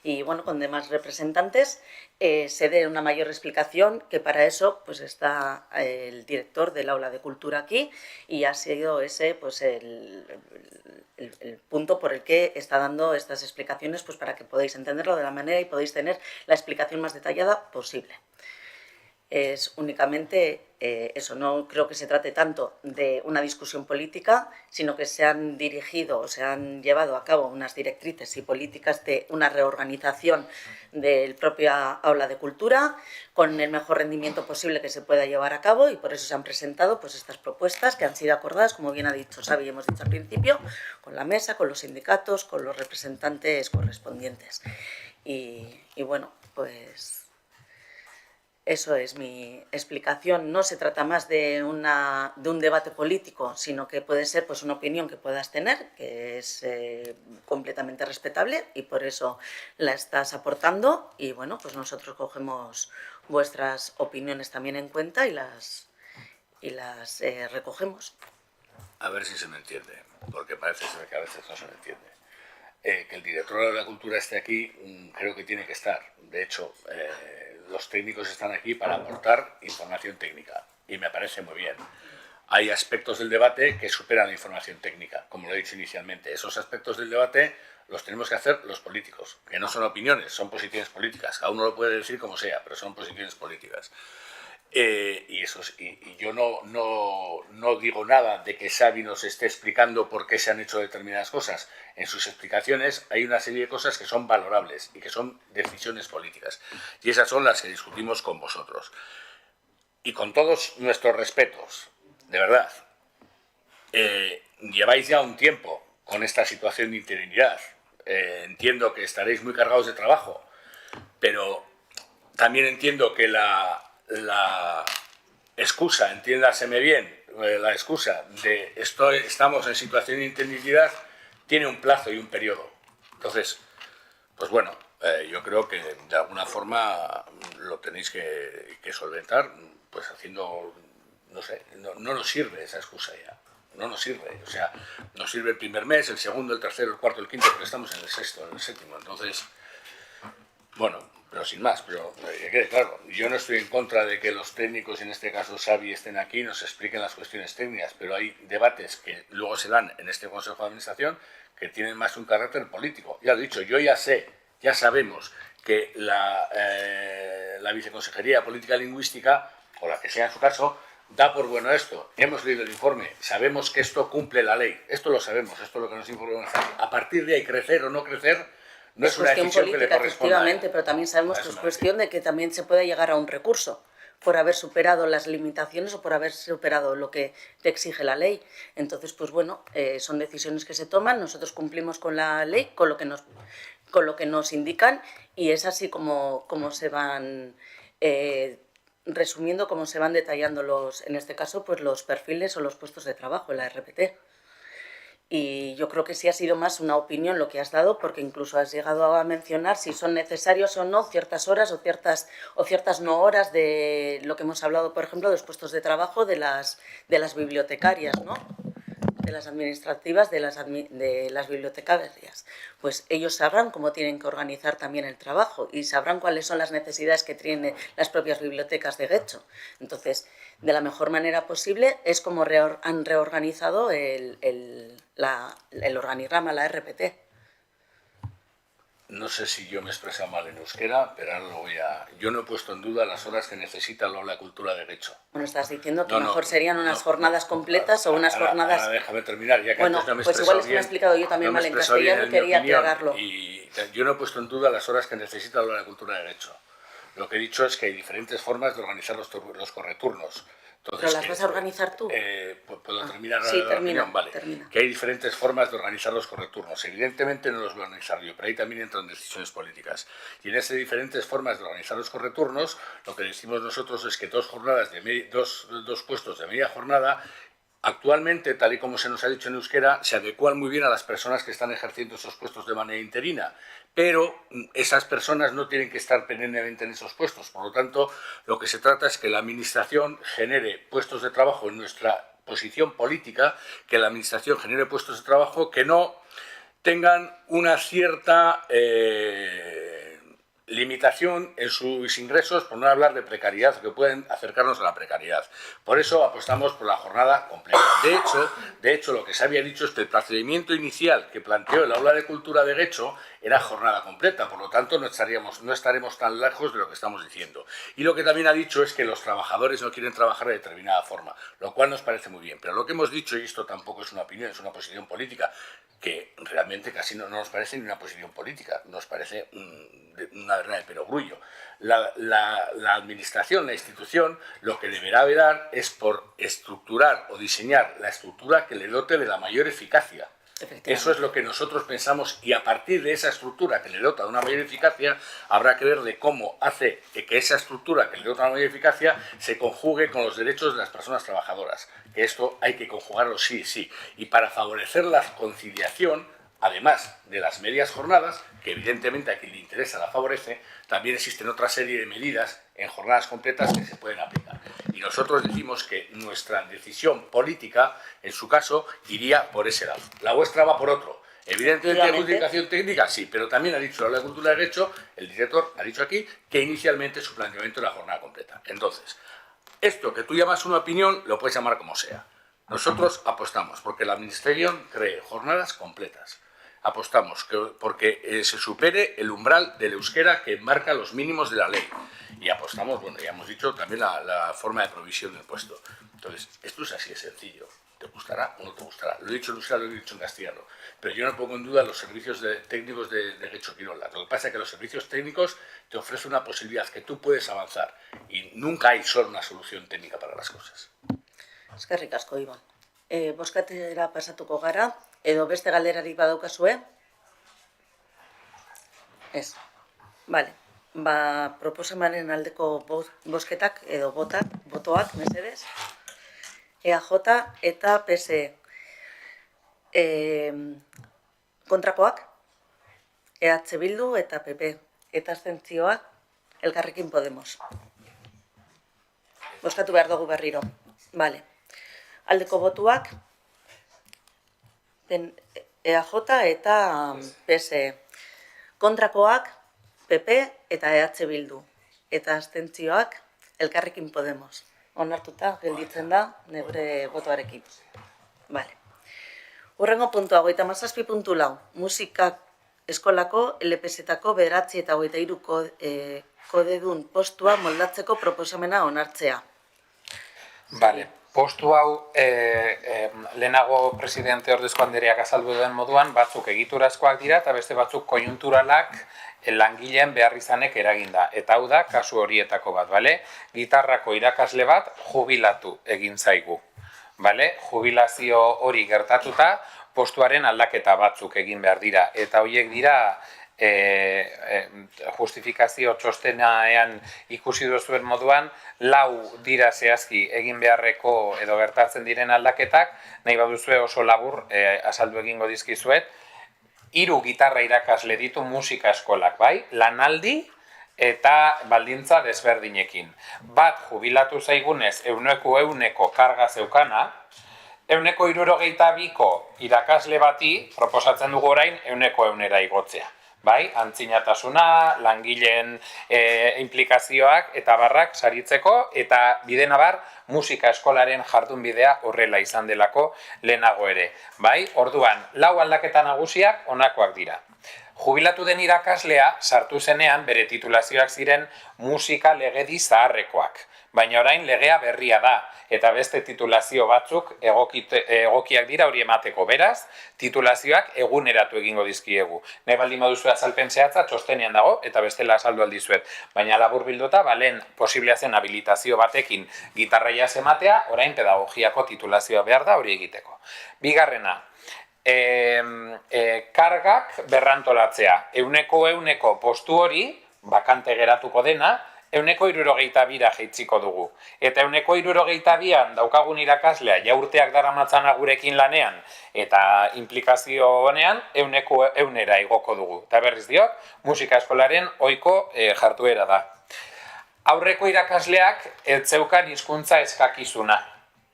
[SPEAKER 1] y bueno, con demás representantes, se dé una mayor explicación, que para eso pues está el director del Aula de Cultura aquí y ha sido ese pues el punto por el que está dando estas explicaciones, pues para que podáis entenderlo de la manera y podáis tener la explicación más detallada posible. Es únicamente eso, no creo que se trate tanto de una discusión política, sino que se han dirigido o se han llevado a cabo unas directrices y políticas de una reorganización del propio Aula de Cultura con el mejor rendimiento posible que se pueda llevar a cabo, y por eso se han presentado pues estas propuestas que han sido acordadas, como bien ha dicho Xavi, hemos dicho al principio, con la mesa, con los sindicatos, con los representantes correspondientes. Y bueno, pues eso es mi explicación. No se trata más de un debate político, sino que puede ser pues una opinión que puedas tener, que es completamente respetable, y por eso la estás aportando. Y bueno, pues nosotros cogemos vuestras opiniones también en cuenta y las recogemos.
[SPEAKER 3] A ver si se me entiende, porque parece ser que a veces no se me entiende. Que el director de la cultura esté aquí, creo que tiene que estar. De hecho, los técnicos están aquí para aportar información técnica, y me parece muy bien. Hay aspectos del debate que superan la información técnica, como lo he dicho inicialmente. Esos aspectos del debate los tenemos que hacer los políticos, que no son opiniones, son posiciones políticas. Cada uno lo puede decir como sea, pero son posiciones políticas. Y yo no digo nada de que Xavi nos esté explicando por qué se han hecho determinadas cosas. En sus explicaciones hay una serie de cosas que son valorables y que son decisiones políticas. Y esas son las que discutimos con vosotros. Y con todos nuestros respetos, de verdad, lleváis ya un tiempo con esta situación de interinidad. Entiendo que estaréis muy cargados de trabajo, pero también entiendo que la excusa, entiéndaseme bien, la excusa de estamos en situación de interinidad tiene un plazo y un periodo. Entonces, pues bueno, yo creo que de alguna forma lo tenéis que solventar, pues haciendo, no sé, no nos sirve esa excusa ya. No nos sirve, o sea, nos sirve el primer mes, el segundo, el tercero, el cuarto, el quinto, pero estamos en el sexto, en el séptimo. Entonces, bueno, pero sin más, pero que quede claro, yo no estoy en contra de que los técnicos, en este caso Xavi, estén aquí y nos expliquen las cuestiones técnicas, pero hay debates que luego se dan en este Consejo de Administración que tienen más un carácter político. Ya lo he dicho, yo ya sabemos que la Viceconsejería de Política Lingüística, o la que sea en su caso, da por bueno esto. Hemos leído el informe, sabemos que esto cumple la ley, esto lo sabemos, esto es lo que nos informa. A partir de ahí, crecer o no crecer, no es una decisión política, que le corresponda.
[SPEAKER 1] Efectivamente, pero también sabemos que es cuestión de que también se puede llegar a un recurso por haber superado las limitaciones o por haber superado lo que te exige la ley. Entonces, pues bueno, son decisiones que se toman, nosotros cumplimos con la ley, con lo que nos indican, y es así como se van resumiendo, cómo se van detallando en este caso, pues los perfiles o los puestos de trabajo en la RPT. Y yo creo que sí ha sido más una opinión lo que has dado, porque incluso has llegado a mencionar si son necesarios o no ciertas horas o ciertas no horas de lo que hemos hablado, por ejemplo, de los puestos de trabajo de las bibliotecarias, ¿no? De las administrativas, de las bibliotecarias. Pues ellos sabrán cómo tienen que organizar también el trabajo y sabrán cuáles son las necesidades que tienen las propias bibliotecas de Getxo. Entonces, de la mejor manera posible es como han reorganizado el organigrama, la RPT.
[SPEAKER 3] No sé si yo me he expresado mal en euskera, pero ahora lo voy a... Yo no he puesto en duda las horas que necesita el aula de cultura de Guecho.
[SPEAKER 1] Bueno, estás diciendo que
[SPEAKER 3] No,
[SPEAKER 1] mejor serían unas jornadas completas o unas jornadas...
[SPEAKER 3] Ahora déjame terminar, ya que
[SPEAKER 1] Bueno,
[SPEAKER 3] antes no me he
[SPEAKER 1] pues
[SPEAKER 3] expresado
[SPEAKER 1] igual es que me he
[SPEAKER 3] bien,
[SPEAKER 1] explicado yo también
[SPEAKER 3] no me
[SPEAKER 1] mal
[SPEAKER 3] he
[SPEAKER 1] en
[SPEAKER 3] expresado bien
[SPEAKER 1] castellano y
[SPEAKER 3] mi
[SPEAKER 1] quería
[SPEAKER 3] opinión,
[SPEAKER 1] aclararlo.
[SPEAKER 3] Y yo no he puesto en duda las horas que necesita el aula de cultura de Guecho. Lo que he dicho es que hay diferentes formas de organizar los correturnos. Entonces,
[SPEAKER 1] ¿Pero las vas a organizar tú?
[SPEAKER 3] ¿Puedo terminar
[SPEAKER 1] Sí,
[SPEAKER 3] la
[SPEAKER 1] termina,
[SPEAKER 3] opinión? Vale.
[SPEAKER 1] termina.
[SPEAKER 3] Que hay diferentes formas de organizar los correturnos. Evidentemente no los voy a organizar yo, pero ahí también entran decisiones políticas. Y en esas diferentes formas de organizar los correturnos, lo que decimos nosotros es que dos puestos de media jornada, actualmente, tal y como se nos ha dicho en euskera, se adecuan muy bien a las personas que están ejerciendo esos puestos de manera interina, pero esas personas no tienen que estar perennemente en esos puestos. Por lo tanto, lo que se trata es que la Administración genere puestos de trabajo en nuestra posición política, que la Administración genere puestos de trabajo que no tengan una cierta limitación en sus ingresos, por no hablar de precariedad, que pueden acercarnos a la precariedad. Por eso apostamos por la jornada completa. De hecho, lo que se había dicho es que el procedimiento inicial que planteó el Aula de Cultura de Guecho era jornada completa, por lo tanto no estaremos tan lejos de lo que estamos diciendo. Y lo que también ha dicho es que los trabajadores no quieren trabajar de determinada forma, lo cual nos parece muy bien. Pero lo que hemos dicho, y esto tampoco es una opinión, es una posición política, que realmente casi no nos parece ni una posición política, nos parece una verdad de perogrullo. La administración, la institución, lo que deberá velar es por estructurar o diseñar la estructura que le dote de la mayor eficacia. Eso es lo que nosotros pensamos, y a partir de esa estructura que le dota de una mayor eficacia, habrá que ver de cómo hace que esa estructura que le dota de una mayor eficacia se conjugue con los derechos de las personas trabajadoras. Que esto hay que conjugarlo sí, sí. Y para favorecer la conciliación, además de las medias jornadas, que evidentemente a quien le interesa la favorece, también existen otra serie de medidas en jornadas completas que se pueden aplicar. Y nosotros decimos que nuestra decisión política, en su caso, iría por ese lado. La vuestra va por otro. Evidentemente hay justificación técnica, sí, pero también ha dicho la Cultura de Derecho, el director ha dicho aquí, que inicialmente su planteamiento era jornada completa. Entonces, esto que tú llamas una opinión, lo puedes llamar como sea. Nosotros apostamos porque la Administración cree jornadas completas. Apostamos porque se supere el umbral del euskera que marca los mínimos de la ley. Y apostamos, bueno, ya hemos dicho también la forma de provisión del puesto. Entonces, esto es así de sencillo. ¿Te gustará o no te gustará? Lo he dicho en euskera, lo he dicho en castellano. Pero yo no pongo en duda los servicios técnicos de Guecho Quirola. Lo que pasa es que los servicios técnicos te ofrecen una posibilidad que tú puedes avanzar. Y nunca hay solo una solución técnica para las cosas.
[SPEAKER 1] Eskerrik asko, Iban. Bozkatera pasatuko gara, edo beste galderarik badaukazue? Ez. Vale. Proposamenaren aldeko bozketak edo botoak, mesedez. EAJ eta PSE. Kontrakoak? EH Bildu eta PP. Eta abstentzioak Elkarrekin Podemos. Bozkatu behar dugu berriro. Vale. Aldeko botuak EAJ eta PSE. Kontrakoak PP eta EH Bildu. Eta abstentzioak Elkarrekin Podemos. Onartuta gelditzen da neure botoarekin. Vale. Hurrengo puntua, 37.4. Musika eskolako LPS-etako 9 eta 23 kodedun postua moldatzeko proposamena onartzea.
[SPEAKER 2] Vale, postu hau lehenago presidente ordezko andreak azaldu duen moduan batzuk egiturazkoak dira eta beste batzuk konjunturalak langileen behar izanek eraginda. Eta hau da, kasu horietako bat, bale? Gitarrako irakasle bat jubilatu egin zaigu. Bale? Jubilazio hori gertatuta, postuaren aldaketa batzuk egin behar dira. Eta horiek dira justifikazio txostenean ikusi duzuen moduan, 4 dira zehazki egin beharreko edo gertatzen diren aldaketak, nahi baduzue oso labur azaldu egingo dizkizuet. 3 gitarra irakasle ditu musika eskolak, bai? Lanaldi eta baldintza desberdinekin. Bat jubilatu zaigunez 100% karga zeukana, 162ko irakasle bati proposatzen dugu orain 100% igotzea. Bai, antzinatasuna, langileen implikazioak eta barrak saritzeko, eta bidena bar, musika eskolaren jardunbidea horrela izan delako lehenago ere. Bai, orduan, 4 aldaketa nagusiak honakoak dira. Jubilatu den irakaslea sartu zenean bere titulazioak ziren musika legedi zaharrekoak, baina orain legea berria da, eta beste titulazio batzuk egokiak dira hori emateko. Beraz, titulazioak eguneratu egingo dizkiegu. Nahi baldin baduzu azalpen zehatza, txostenean dago, eta bestela azaldu aldizuet. Baina labur bilduta, lehen posiblea zen habilitazio batekin gitarraia ematea, orain pedagogiako titulazioa behar da hori egiteko. Bigarrena, kargak berrantolatzea. Euneko postu hori, bakante geratuko dena, 162 jeitziko dugu. Eta 162an daukagun irakaslea jaurteak daramatzana gurekin lanean eta implikazio honean 100 igoko dugu. Eta berriz diot, musika eskolaren ohiko jarduera da. Aurreko irakasleak ez zeukan hizkuntza eskakizuna.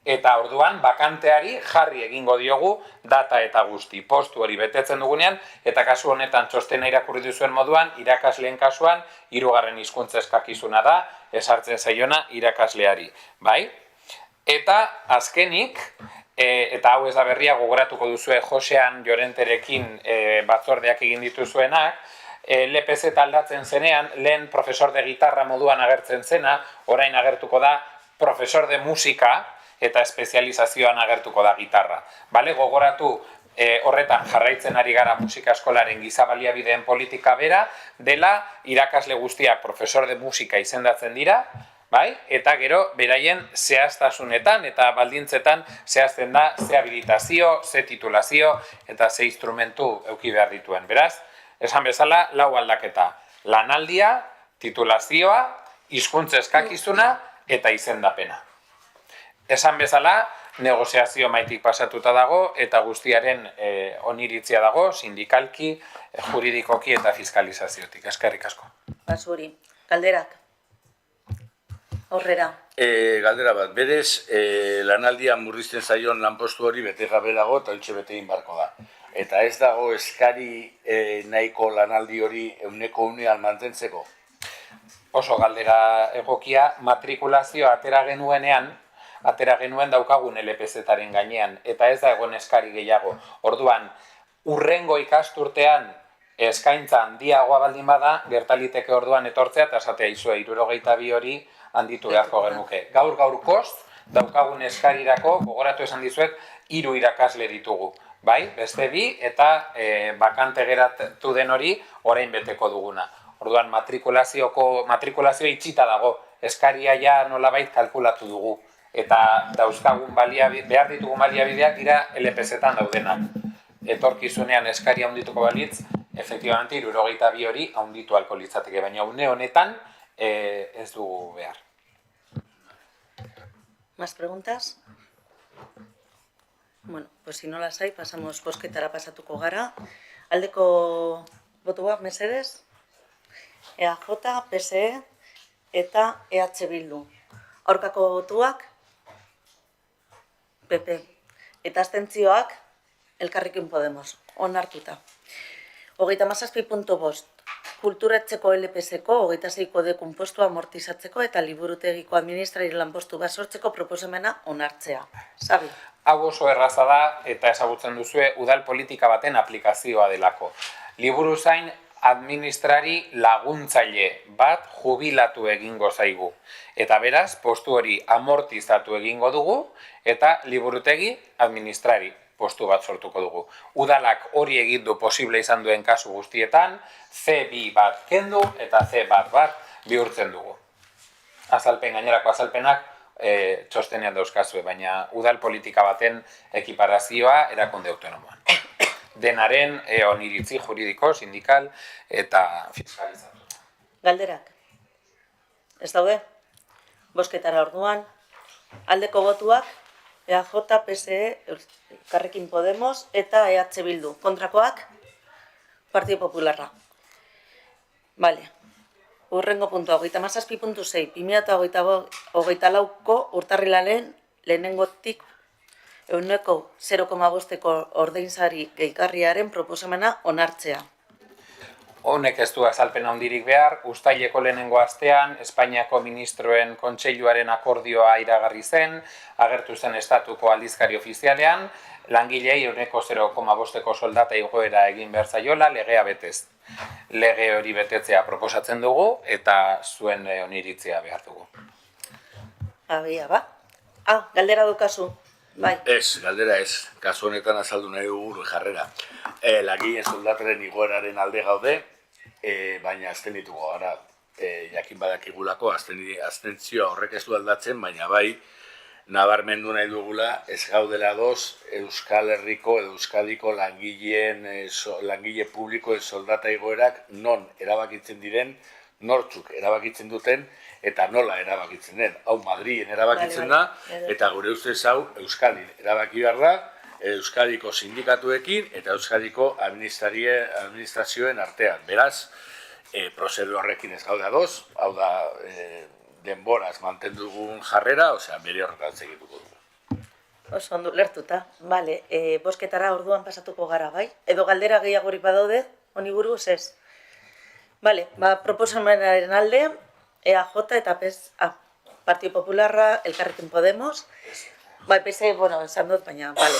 [SPEAKER 2] Eta orduan bakanteari jarri egingo diogu data eta guzti. Postu hori betetzen dugunean, eta kasu honetan txostena irakurri duzuen moduan, irakasleen kasuan, 3. hizkuntza eskakizuna da, esartzen zaiona irakasleari. Bai? Eta azkenik, eta hau ez da berria gogoratuko duzue Josean Llorenterekin batzordeak egin dituzuenak, LPZ aldatzen zenean, lehen profesor de gitarra moduan agertzen zena, orain agertuko da profesor de musika, eta espezializazioan agertuko da gitarra. Gogoratu horretan jarraitzen ari gara musika eskolaren giza baliabideen politika bera, dela irakasle guztiak profesor de musika izendatzen dira, eta gero beraien zehaztasunetan eta baldintzetan zehazten da ze habilitazio, ze titulazio eta ze instrumentu eduki behar dituen. Beraz, esan bezala, 4 aldaketa. Lanaldia, titulazioa, hizkuntza eskakizuna eta izendapena. Esan bezala, negoziazio maitik pasatuta dago eta guztiaren oniritzia dago, sindikalki, juridikoki eta fiskalizaziotik. Eskerrik asko.
[SPEAKER 1] Basuri, galderak. Aurrera.
[SPEAKER 3] Galdera bat, berez, lanaldia murrizten zaion lanpostu hori bete gabe dago eta ontxe bete egin barko da. Eta ez dago eskari nahiko lanaldi hori 100% mantentzeko?
[SPEAKER 2] Oso galdera egokia, matrikulazioa atera genuen daukagun LPZ-aren gainean, eta ez da egon eskari gehiago. Orduan, urrengo ikasturtean eskaintza handiagoa baldin bada, gertaliteke orduan etortzea, eta esatea izue 62 hori handitu beharko genuke. Gaur-gaurkoz, daukagun eskarirako, gogoratu esan dizuet, 3 irakasle ditugu. Beste 2 eta bakante geratu den hori orain beteko duguna. Orduan, matrikulazio itxita dago, eskaria ja nolabait kalkulatu dugu. Eta dauzkagun behar ditugun baliabideak dira LPZ-etan daudenak. Etorkizunean eskaria handituko balitz, efektibamente 62 hori handitu ahalko litzateke, baina une honetan ez dugu behar.
[SPEAKER 1] ¿Más preguntas? Bueno, pues si no las hay, pasamos bozketara pasatuko gara. Aldeko botuak, mesedez? EAJ, PSE eta EH Bildu. Aurkako botuak? PP. Eta abstentzioak Elkarrekin Podemos. Onartuta. 37.5. Kulturatzeko LPZ-ko 26ko dekun postua amortizatzeko eta liburutegiko administrari lanpostu bat sortzeko proposamena onartzea. Sabi.
[SPEAKER 2] Hau oso erraza da eta ezagutzen duzue udal politika baten aplikazioa delako. Liburuzain administrari laguntzaile bat jubilatu egingo zaigu. Eta beraz, postu hori amortizatu egingo dugu eta liburutegi administrari postu bat sortuko dugu. Udalak hori egin du posible izan duen kasu guztietan, C2 bat kendu eta C bat bihurtzen dugu. Gainerako azalpenak txostenean dauzkazue, baina udal politika baten ekiparazioa erakunde autonomoan. Denaren oniritzi juridiko, sindikal eta fiskalizatu.
[SPEAKER 1] Galderak. Ez daude? Bozketara orduan. Aldeko botuak EAJ, PSE, Elkarrekin Podemos eta EH Bildu. Kontrakoak? Partido Popularra. Vale. Urrengo puntua, 37.6. 2024ko urtarrilaren lehenengotik 0,5ko ordainsari gehigarriaren proposamena onartzea.
[SPEAKER 2] Honek ez du azalpen handirik behar, uztaileko lehenengo astean, Espainiako ministroen kontseiluaren akordioa iragarri zen, agertu zen estatuko aldizkari ofizialean, langilei 0,5ko soldata igoera egin behar zaiola, legea betez. Lege hori betetzea proposatzen dugu eta zuen oniritzia behar dugu.
[SPEAKER 1] Abia, ba? Galdera dukazu. Bai.
[SPEAKER 3] Ez, galdera ez. Kasu honetan azaldu nahi dugu jarrera. Langileen soldataren igoeraren alde gaude, baina abstenituko gara. Jakin badakigulako abstentzioa horrek ez du aldatzen, baina bai, nabarmendu nahi dugula ez gaudela Euskal Herriko edo Euskadiko langile publikoen soldata igoerak non erabakitzen diren, nortzuk erabakitzen duten eta nola erabakitzen den. Hau Madrilen erabakitzen da eta gure ustez hau Euskadin erabaki behar da, Euskadiko sindikatuekin eta Euskadiko administrazioen artean. Beraz, prozedu horrekin ez gaude ados, hau da denboraz mantendugun jarrera, osea, bere horretan segituko dugu.
[SPEAKER 1] Oso ondo lertuta. Bale, bosketara orduan pasatuko gara, bai? Edo galdera gehiagorik badaude, honi buruz ez? Bale, proposamenaren alde, EAJ eta Partido Popularra, Elkarrekin Podemos, bai, PSE, esan dut, baina, bale,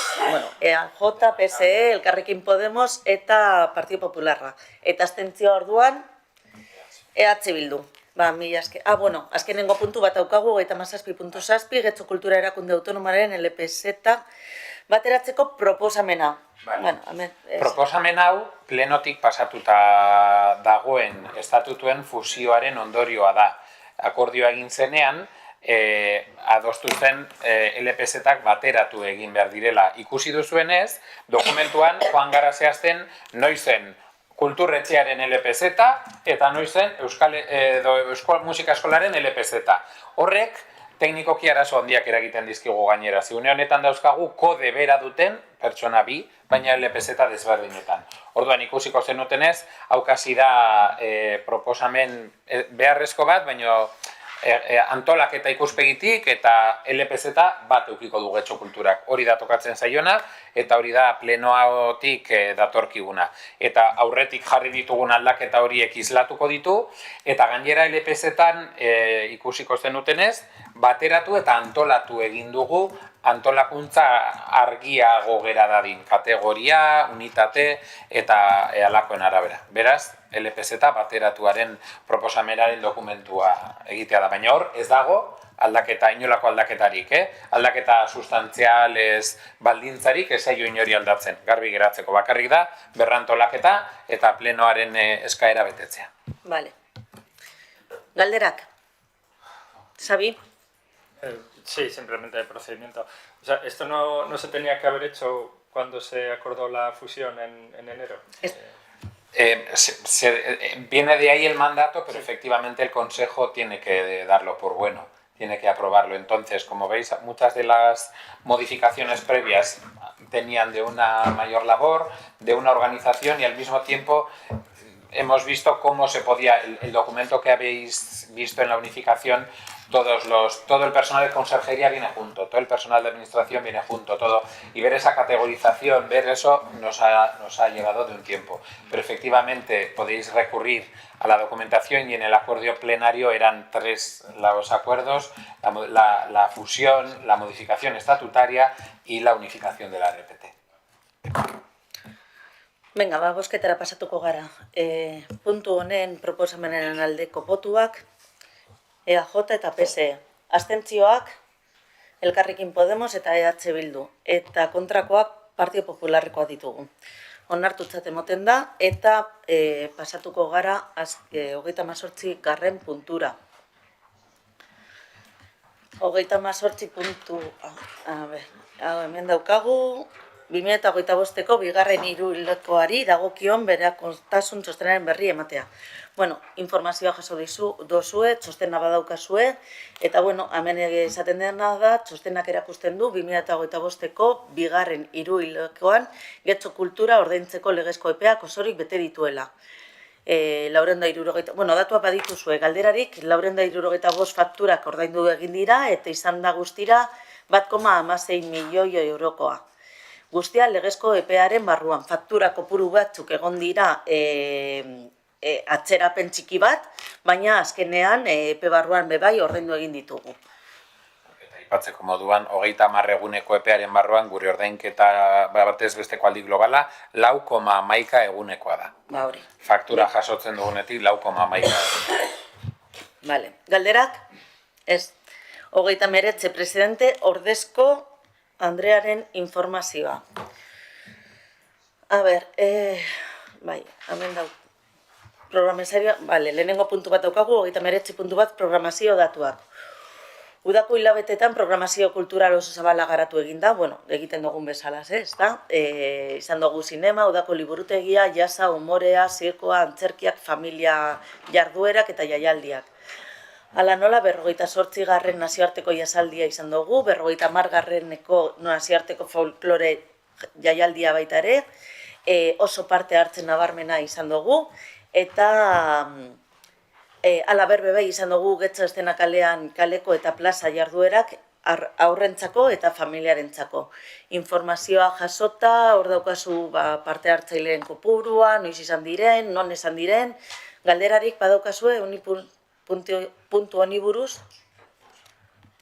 [SPEAKER 1] EAJ, PSE, Elkarrekin Podemos eta Partido Popularra. Eta abstentzioa orduan, EH Bildu. Mila eske. Azkenengo puntu bat daukagu, 37.7, Getxo Kultura Erakunde Autonomaren LPZ bateratzeko proposamena.
[SPEAKER 2] Proposamen hau plenotik pasatuta dagoen estatutuen fusioaren ondorioa da. Akordioa egin zenean, adostu zen LPZ-ak bateratu egin behar direla. Ikusi duzuenez, dokumentuan joan gara zehazten noizen Kulturretxearen LPZ eta noizen Euskal Musika Eskolaren LPZ. Horrek teknikoki arazo handiak eragiten dizkigu gainera. Une honetan dauzkagu kode bera duten pertsona bi, baina LPZ desberdinetan. Orduan ikusiko zenutenez, haukasi da proposamen beharrezko bat, baina antolaketa ikuspegitik eta LPZ bat eukiko du Getxo Kulturak. Hori da tokatzen zaiona eta hori da plenoatik datorkiguna. Eta aurretik jarri ditugun aldaketa horiek islatuko ditu eta gainera LPZ-tan ikusiko zenutenez, bateratu eta antolatu egin dugu antolakuntza argiago gera dadin, kategoria, unitate eta halakoen arabera. Beraz, LPZ bateratuaren proposamenaren dokumentua egitea da, baina hor ez dago aldaketa, inolako aldaketarik, aldaketa sustantzial ez baldintzarik ez zaio inori aldatzen, garbi geratzeko bakarrik da, berrantolaketa eta plenoaren eskaera betetzea.
[SPEAKER 1] Vale. Galderak. Xabi?
[SPEAKER 4] Sí, simplemente de procedimiento. O sea, esto no se tenía que haber hecho cuando se acordó la fusión en enero.
[SPEAKER 2] Viene de ahí el mandato, pero efectivamente el Consejo tiene que darlo por bueno, tiene que aprobarlo. Entonces, como veis, muchas de las modificaciones previas venían de una mayor labor, de una organización y al mismo tiempo hemos visto cómo se podía, el documento que habéis visto en la unificación, todo el personal de conserjería viene junto, todo el personal de administración viene junto, todo, y ver esa categorización, ver eso nos ha llevado de un tiempo. Pero efectivamente podéis recurrir a la documentación y en el acuerdo plenario eran 3 los acuerdos, la fusión, la modificación estatutaria y la unificación de la RPT.
[SPEAKER 1] Venga, bosketara pasatuko gara. Puntu honen proposamenen aldeko botuak, EAJ eta PSE. Abstentzioak, Elkarrekin Podemos eta EH Bildu. Eta kontrakoak Partido Popularrekoa ditugu. Onartutzat emoten da, eta pasatuko gara 38. garren puntura. 38 puntu, hemen daukagu, 2025ko bigarren hiruhilekoari dagokion berakotasun txostenaren berri ematea. Informazioa jaso dozue, txostena badaukazue, eta hemen esaten dena da, txostenak erakusten du 2025ko bigarren hiruhilekoan Getxo Kultura ordaintzeko legezko epeak osorik bete dituela. 460, datua badituzue galderarik, 465 fakturak ordaindu egin dira, eta izan da guztira 1,16 milioi eurokoa. Guztia legezko epearen barruan, faktura kopuru batzuk egon dira atzerapen txiki bat, baina azkenean epe barruan bebai ordaindu egin ditugu.
[SPEAKER 2] Eta aipatzeko moduan, 30 eguneko epearen barruan gure ordainketa batez besteko aldi globala 4,11 egunekoa da.
[SPEAKER 1] Ba hori.
[SPEAKER 2] Faktura jasotzen dugunetik 4,11.
[SPEAKER 1] Vale. Galderak? Ez. 39 presidente ordezko Andrearen informazioa. A ber, bai, hemen dau. Programazioa, bale, lehenengo puntu bat daukagu, 39 puntu bat programazio datuak. Udako hilabetetan programazio kultural oso zabala garatu egin da, bueno, egiten dugun bezalaz, ez da? Izan dugu sinema, udako liburutegia, jasa, umorea, zirkoa, antzerkiak, familia jarduerak eta jaialdiak. Hala nola, 58. nazioarteko jasaldia izan dugu, 50. nazioarteko folklore jaialdia baita ere, oso parte hartzen nabarmena izan dugu, eta hala berbebe izan dugu Getxo Estena kalean kaleko eta plaza jarduerak aurrentzako eta familiarentzako. Informazioa jasota, hor daukazu parte hartzaileen kopurua, noiz izan diren, non esan diren, galderarik badaukazue, puntu honi buruz?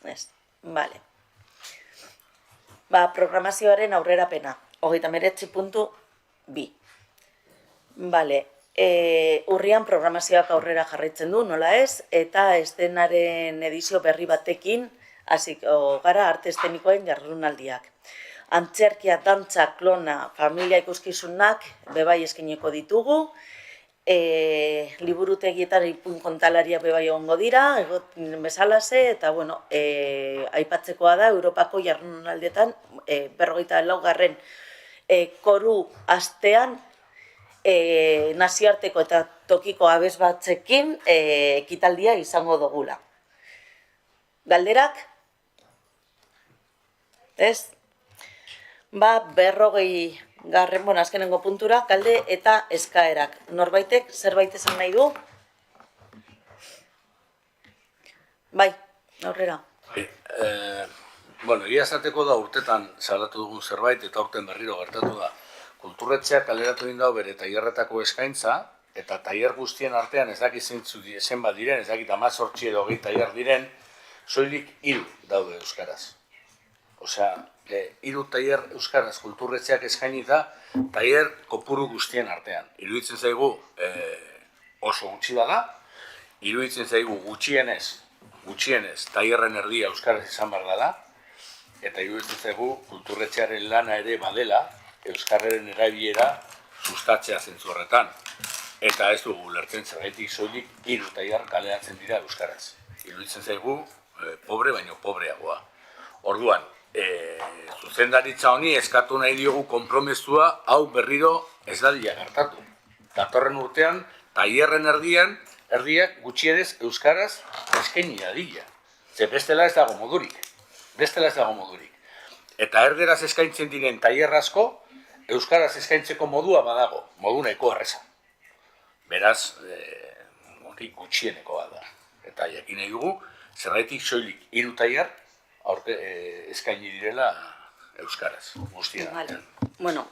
[SPEAKER 1] Ez, bale. Programazioaren aurrerapena, 39.2. Bale, urrian programazioak aurrera jarraitzen du, nola ez, eta estenaren edizio berri batekin, hasiko gara arte estenikoen jardunaldiak. Antzerkia, dantza, klona, familia ikuskizunak, bebai eskeneko ditugu, liburutegietan ipuin kontalaria bebai egongo dira, bezalase, eta bueno, aipatzekoa da, Europako jardunaldietan, 54. Koru astean, nazioarteko eta tokiko abez batzekin ekitaldia izango dugula. Galderak? Ez? 40. Azkenengo puntura, galde eta eskaerak. Norbaitek zerbait esan nahi du? Bai, aurrera.
[SPEAKER 3] Bueno, egia esateko da urtetan salatu dugun zerbait eta urten berriro gertatu da. Kulturretxeak kaleratu egin dau bere tailerretako eskaintza, eta tailer guztien artean ez dakit zeintzu zenbat diren, ez dakit 18 edo 20 tailer diren, soilik 3 daude euskaraz. Osea, 3 tailer euskaraz kulturretxeak eskainita, tailer kopuru guztien artean. Iruditzen zaigu oso gutxi da, iruditzen zaigu gutxienez tailerren erdia euskaraz izan behar da, eta iruditzen zaigu kulturretxearen lana ere badela, euskarraren erabilera sustatzea zentzu horretan. Eta ez dugu ulertzen zergaitik soilik 3 tailer kaleratzen dira euskaraz. Iruditzen zaigu pobre baino pobreagoa. Orduan, zuzendaritza honi eskatu nahi diogu konpromezua hau berriro ez dadila gertatu. Datorren urtean, tailerren erdiak gutxienez euskaraz eskaini dadila. Ze bestela ez dago modurik. Eta erderaz eskaintzen diren tailer asko, euskaraz eskaintzeko modua badago, modu nahiko erreza. Beraz, hori gutxienekoa da. Eta jakin nahi dugu, zergaitik soilik 3 tailer eskaini direla euskaraz, guztien artean.
[SPEAKER 1] Bueno,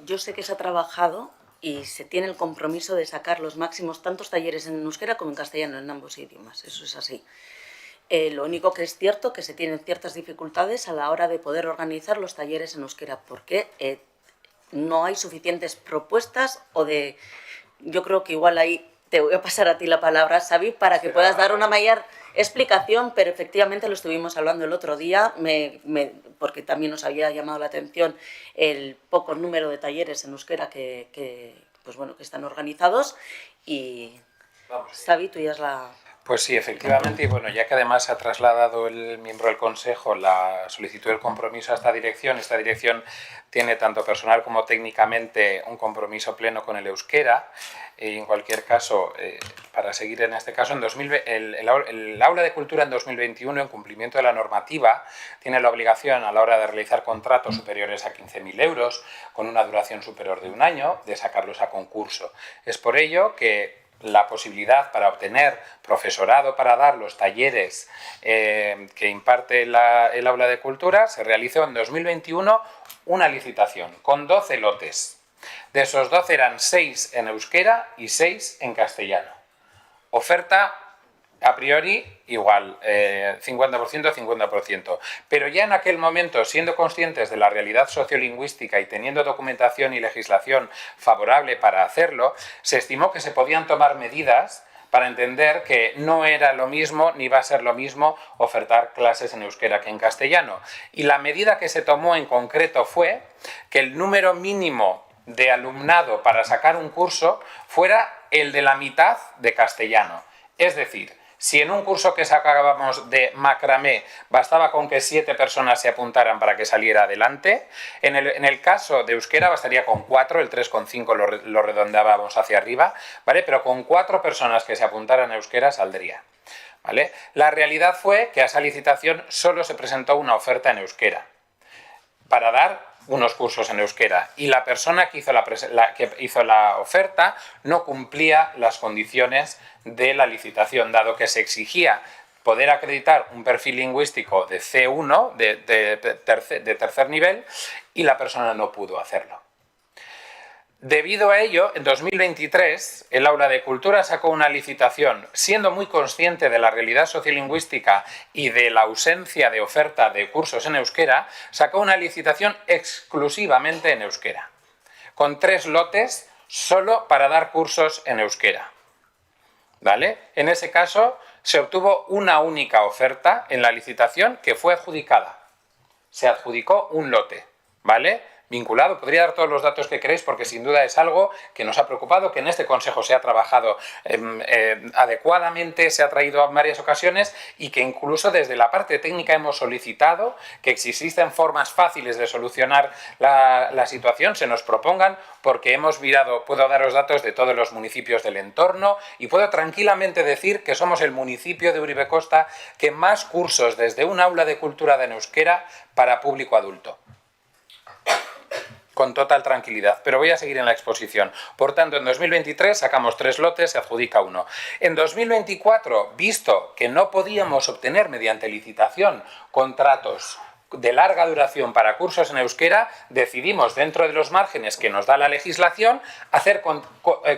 [SPEAKER 1] yo sé que se ha trabajado y se tiene el compromiso de sacar los máximos tantos talleres en euskera como en castellano, en ambos idiomas, eso es así. Lo único que es cierto que se tienen ciertas dificultades a la hora de poder organizar los talleres en euskera, porque no hay suficientes propuestas yo creo que igual ahí te voy a pasar a ti la palabra, Xavi, para que puedas dar una mayor explicación, pero efectivamente lo estuvimos hablando el otro día, porque también nos había llamado la atención el poco número de talleres en euskera que están organizados y Xavi, tú ya es la...
[SPEAKER 2] Pues sí, efectivamente, y bueno, ya que además ha trasladado el miembro del Consejo la solicitud del compromiso a esta dirección tiene tanto personal como técnicamente un compromiso pleno con el euskera, y en cualquier caso, para seguir en este caso, el Aula de Cultura en 2021, en cumplimiento de la normativa, tiene la obligación a la hora de realizar contratos superiores a 15.000 euros, con una duración superior de 1 año, de sacarlos a concurso. Es por ello que la posibilidad para obtener profesorado para dar los talleres que imparte el Aula de Cultura, se realizó en 2021 una licitación con 12 lotes. De esos 12 eran 6 en euskera y 6 en castellano. Oferta, a priori, igual, 50%, 50%. Pero ya en aquel momento, siendo conscientes de la realidad sociolingüística y teniendo documentación y legislación favorable para hacerlo, se estimó que se podían tomar medidas para entender que no era lo mismo ni va a ser lo mismo ofertar clases en euskera que en castellano. Y la medida que se tomó en concreto fue que el número mínimo de alumnado para sacar un curso fuera el de la mitad de castellano. Es decir, si en un curso que sacábamos de macramé bastaba con que 7 personas se apuntaran para que saliera adelante, en el caso de euskera bastaría con 4, el 3,5 lo redondeábamos hacia arriba, ¿vale? Pero con 4 personas que se apuntaran a euskera saldría, ¿vale? La realidad fue que a esa licitación solo se presentó una oferta en euskera para dar unos cursos en euskera y la persona que hizo la oferta no cumplía las condiciones de la licitación, dado que se exigía poder acreditar un perfil lingüístico de C1, de tercer nivel, y la persona no pudo hacerlo. Debido a ello, en 2023, el Aula de Cultura sacó una licitación, siendo muy consciente de la realidad sociolingüística y de la ausencia de oferta de cursos en euskera, sacó una licitación exclusivamente en euskera, con 3 lotes solo para dar cursos en euskera, ¿vale? En ese caso, se obtuvo una única oferta en la licitación que fue adjudicada. Se adjudicó un lote, ¿vale? Vinculado, podría dar todos los datos que queréis porque sin duda es algo que nos ha preocupado, que en este Consejo se ha trabajado adecuadamente, se ha traído en varias ocasiones y que incluso desde la parte técnica hemos solicitado que existen formas fáciles de solucionar la situación, se nos propongan, porque hemos mirado, puedo daros datos de todos los municipios del entorno y puedo tranquilamente decir que somos el municipio de Uribe Costa que más cursos desde un aula de cultura de euskera para público adulto. Con total tranquilidad, pero voy a seguir en la exposición. Por tanto, en 2023 sacamos 3 lotes, se adjudica 1. En 2024, visto que no podíamos obtener mediante licitación contratos de larga duración para cursos en euskera, decidimos, dentro de los márgenes que nos da la legislación, hacer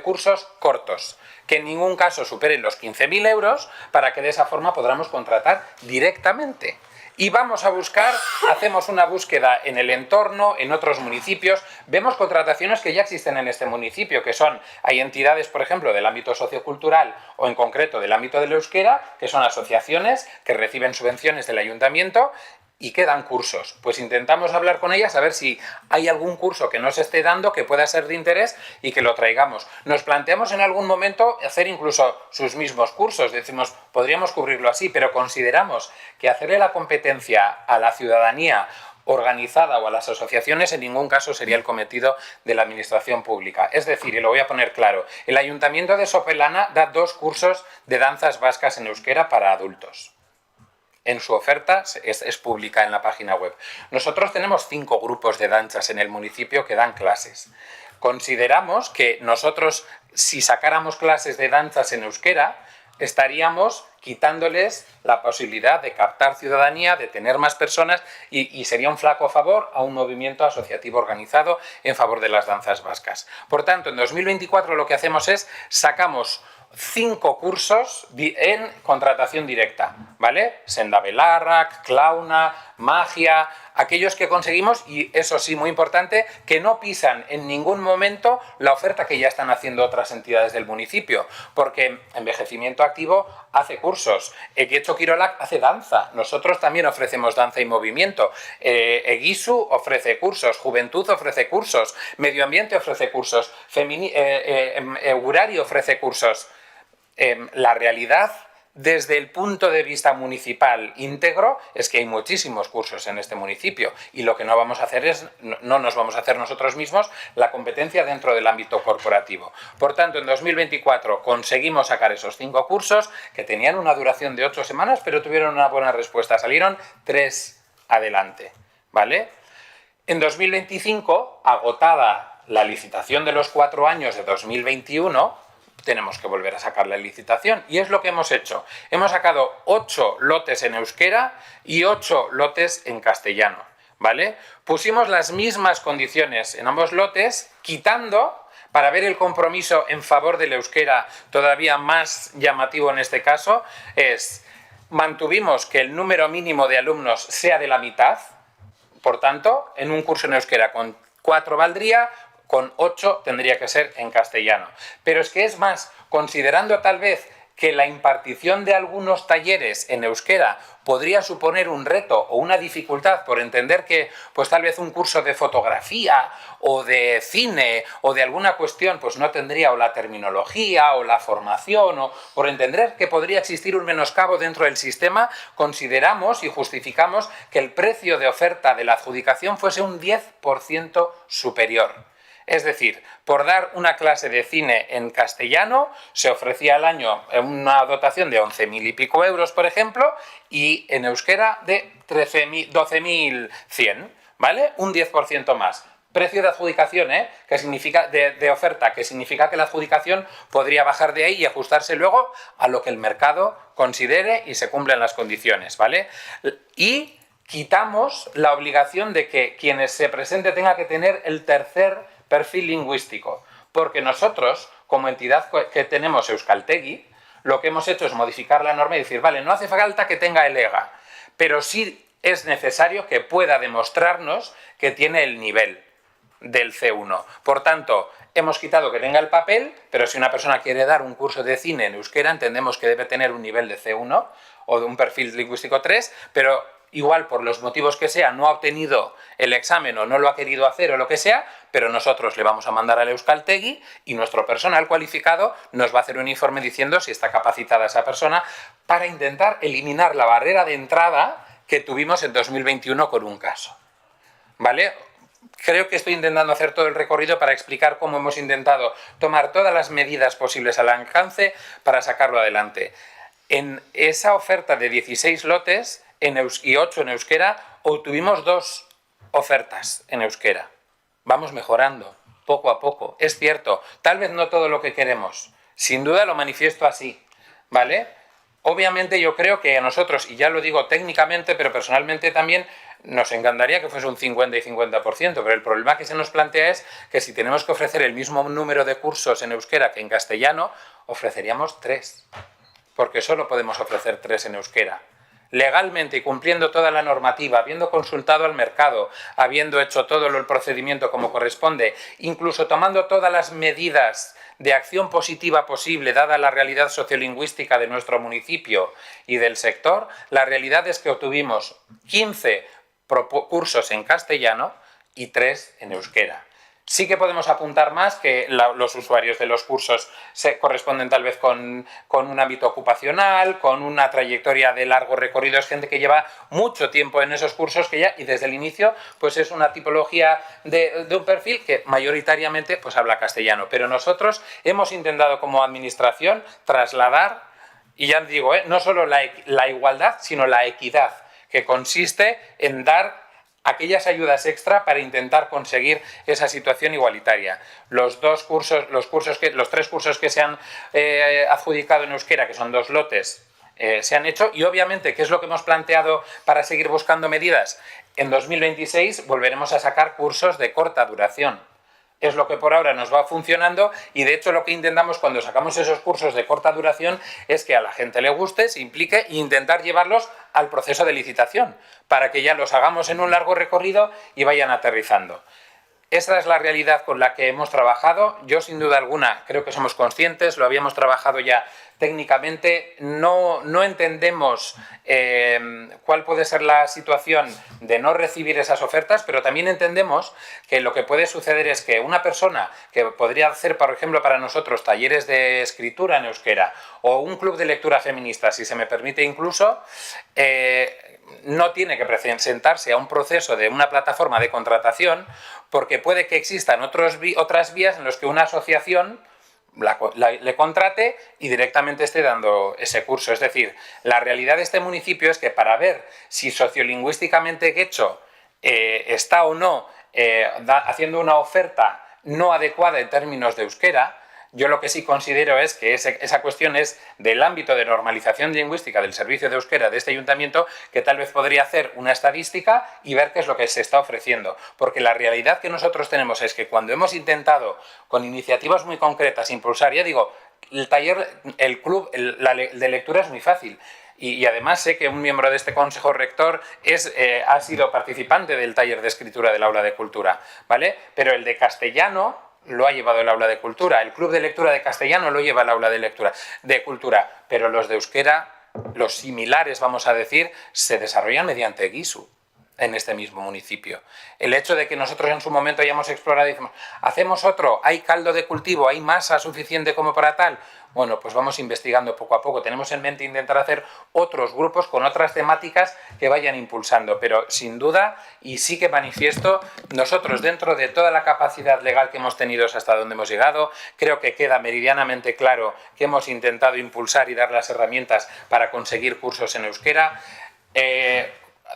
[SPEAKER 2] cursos cortos, que en ningún caso superen los 15.000 euros, para que de esa forma podamos contratar directamente. Y vamos a buscar, hacemos una búsqueda en el entorno, en otros municipios, vemos contrataciones que ya existen en este municipio, que son, hay entidades, por ejemplo, del ámbito sociocultural o en concreto del ámbito del euskera, que son asociaciones que reciben subvenciones del ayuntamiento y que dan cursos. Pues intentamos hablar con ellas a ver si hay algún curso que no se esté dando que pueda ser de interés y que lo traigamos. Nos planteamos en algún momento hacer incluso sus mismos cursos. Decimos, podríamos cubrirlo así, pero consideramos que hacerle la competencia a la ciudadanía organizada o a las asociaciones en ningún caso sería el cometido de la administración pública. Es decir, y lo voy a poner claro, el Ayuntamiento de Sopelana da 2 cursos de danzas vascas en euskera para adultos. En su oferta es pública en la página web. Nosotros tenemos 5 grupos de danzas en el municipio que dan clases. Consideramos que nosotros, si sacáramos clases de danzas en euskera, estaríamos quitándoles la posibilidad de captar ciudadanía, de tener más personas y sería un flaco favor a un movimiento asociativo organizado en favor de las danzas vascas. Por tanto, en 2024 lo que hacemos es sacamos 5 cursos en contratación directa, ¿vale? Sendabelarrak, Klauna, Magia, aquellos que conseguimos, y eso sí, muy importante, que no pisan en ningún momento la oferta que ya están haciendo otras entidades del municipio, porque Envejecimiento Activo hace cursos, Eguetxo Kirolak hace danza, nosotros también ofrecemos danza y movimiento, Egisu ofrece cursos, Juventud ofrece cursos, Medio Ambiente ofrece cursos, Eurari ofrece cursos. La realidad, desde el punto de vista municipal íntegro, es que hay muchísimos cursos en este municipio y lo que no vamos a hacer es, no nos vamos a hacer nosotros mismos la competencia dentro del ámbito corporativo. Por tanto, en 2024 conseguimos sacar esos 5 cursos que tenían una duración de 8 semanas, pero tuvieron una buena respuesta. Salieron 3 adelante, ¿vale? En 2025, agotada la licitación de los 4 años de 2021, tenemos que volver a sacar la licitación y es lo que hemos hecho. Hemos sacado 8 lotes en euskera y 8 lotes en castellano, ¿vale? Pusimos las mismas condiciones en ambos lotes, quitando, para ver el compromiso en favor del euskera todavía más llamativo en este caso, mantuvimos que el número mínimo de alumnos sea de la mitad. Por tanto, en un curso en euskera con 4 valdría, con 8 tendría que ser en castellano. Pero es que es más, considerando tal vez que la impartición de algunos talleres en euskera podría suponer un reto o una dificultad por entender que pues tal vez un curso de fotografía o de cine o de alguna cuestión pues no tendría o la terminología o la formación, o por entender que podría existir un menoscabo dentro del sistema, consideramos y justificamos que el precio de oferta de la adjudicación fuese un 10% superior. Es decir, por dar una clase de cine en castellano se ofrecía al año una dotación de 11.000 y pico euros, por ejemplo, y en euskera de 12.100, ¿vale? Un 10% más. Precio de adjudicación, que significa de oferta, que significa que la adjudicación podría bajar de ahí y ajustarse luego a lo que el mercado considere y se cumplen las condiciones, ¿vale? Y quitamos la obligación de que quienes se presente tenga que tener el tercer perfil lingüístico, porque nosotros, como entidad que tenemos Euskaltegi, lo que hemos hecho es modificar la norma y decir, vale, no hace falta que tenga el EGA, pero sí es necesario que pueda demostrarnos que tiene el nivel del C1. Por tanto, hemos quitado que tenga el papel, pero si una persona quiere dar un curso de cine en euskera, entendemos que debe tener un nivel de C1 o de un perfil lingüístico 3, pero igual por los motivos que sea no ha obtenido el examen o no lo ha querido hacer o lo que sea, pero nosotros le vamos a mandar al Euskaltegi y nuestro personal cualificado nos va a hacer un informe diciendo si está capacitada esa persona para intentar eliminar la barrera de entrada que tuvimos en 2021 con un caso. ¿Vale? Creo que estoy intentando hacer todo el recorrido para explicar cómo hemos intentado tomar todas las medidas posibles al alcance para sacarlo adelante. En esa oferta de 16 lotes y 8 en euskera, obtuvimos 2 ofertas en euskera. Vamos mejorando, poco a poco. Es cierto, tal vez no todo lo que queremos. Sin duda lo manifiesto así, ¿vale? Obviamente yo creo que a nosotros, y ya lo digo técnicamente, pero personalmente también, nos encantaría que fuese un 50 y 50%, pero el problema que se nos plantea es que si tenemos que ofrecer el mismo número de cursos en euskera que en castellano, ofreceríamos 3, porque solo podemos ofrecer 3 en euskera. Legalmente y cumpliendo toda la normativa, habiendo consultado al mercado, habiendo hecho todo el procedimiento como corresponde, incluso tomando todas las medidas de acción positiva posible, dada la realidad sociolingüística de nuestro municipio y del sector, la realidad es que obtuvimos 15 cursos en castellano y 3 en euskera. Sí que podemos apuntar más que los usuarios de los cursos se corresponden tal vez con un ámbito ocupacional, con una trayectoria de largo recorrido. Es gente que lleva mucho tiempo en esos cursos que ya, y desde el inicio, pues es una tipología de un perfil que mayoritariamente pues habla castellano. Pero nosotros hemos intentado como administración trasladar, y ya digo, no solo la igualdad, sino la equidad, que consiste en dar aquellas ayudas extra para intentar conseguir esa situación igualitaria. Los 3 cursos que se han adjudicado en euskera, que son 2 lotes, se han hecho, y obviamente, ¿qué es lo que hemos planteado para seguir buscando medidas? En 2026 volveremos a sacar cursos de corta duración. Es lo que por ahora nos va funcionando, y de hecho lo que intentamos cuando sacamos esos cursos de corta duración es que a la gente le guste, se implique e intentar llevarlos al proceso de licitación para que ya los hagamos en un largo recorrido y vayan aterrizando. Esa es la realidad con la que hemos trabajado. Yo, sin duda alguna, creo que somos conscientes, lo habíamos trabajado ya técnicamente, no entendemos cuál puede ser la situación de no recibir esas ofertas, pero también entendemos que lo que puede suceder es que una persona que podría hacer, por ejemplo, para nosotros talleres de escritura en euskera o un club de lectura feminista, si se me permite incluso, no tiene que presentarse a un proceso de una plataforma de contratación, porque puede que existan otras vías en las que una asociación le contrate y directamente esté dando ese curso. Es decir, la realidad de este municipio es que para ver si sociolingüísticamente Getxo está o no haciendo una oferta no adecuada en términos de euskera, Yo lo que sí considero es que esa cuestión es del ámbito de normalización lingüística del servicio de euskera de este ayuntamiento, que tal vez podría hacer una estadística y ver qué es lo que se está ofreciendo. Porque la realidad que nosotros tenemos es que cuando hemos intentado, con iniciativas muy concretas, impulsar, ya digo, el taller, el club, de lectura es muy fácil. Y además sé que un miembro de este consejo rector ha sido participante del taller de escritura del aula de cultura, ¿vale? Pero el de castellano lo ha llevado el aula de cultura, el club de lectura de castellano lo lleva el aula de lectura de cultura, pero los de euskera, los similares, vamos a decir, se desarrollan mediante Gisu en este mismo municipio. El hecho de que nosotros en su momento hayamos explorado y decimos, hacemos otro, hay caldo de cultivo, hay masa suficiente como para tal. Bueno, pues vamos investigando poco a poco. Tenemos en mente intentar hacer otros grupos con otras temáticas que vayan impulsando, pero sin duda, y sí que manifiesto, nosotros dentro de toda la capacidad legal que hemos tenido hasta donde hemos llegado, creo que queda meridianamente claro que hemos intentado impulsar y dar las herramientas para conseguir cursos en euskera.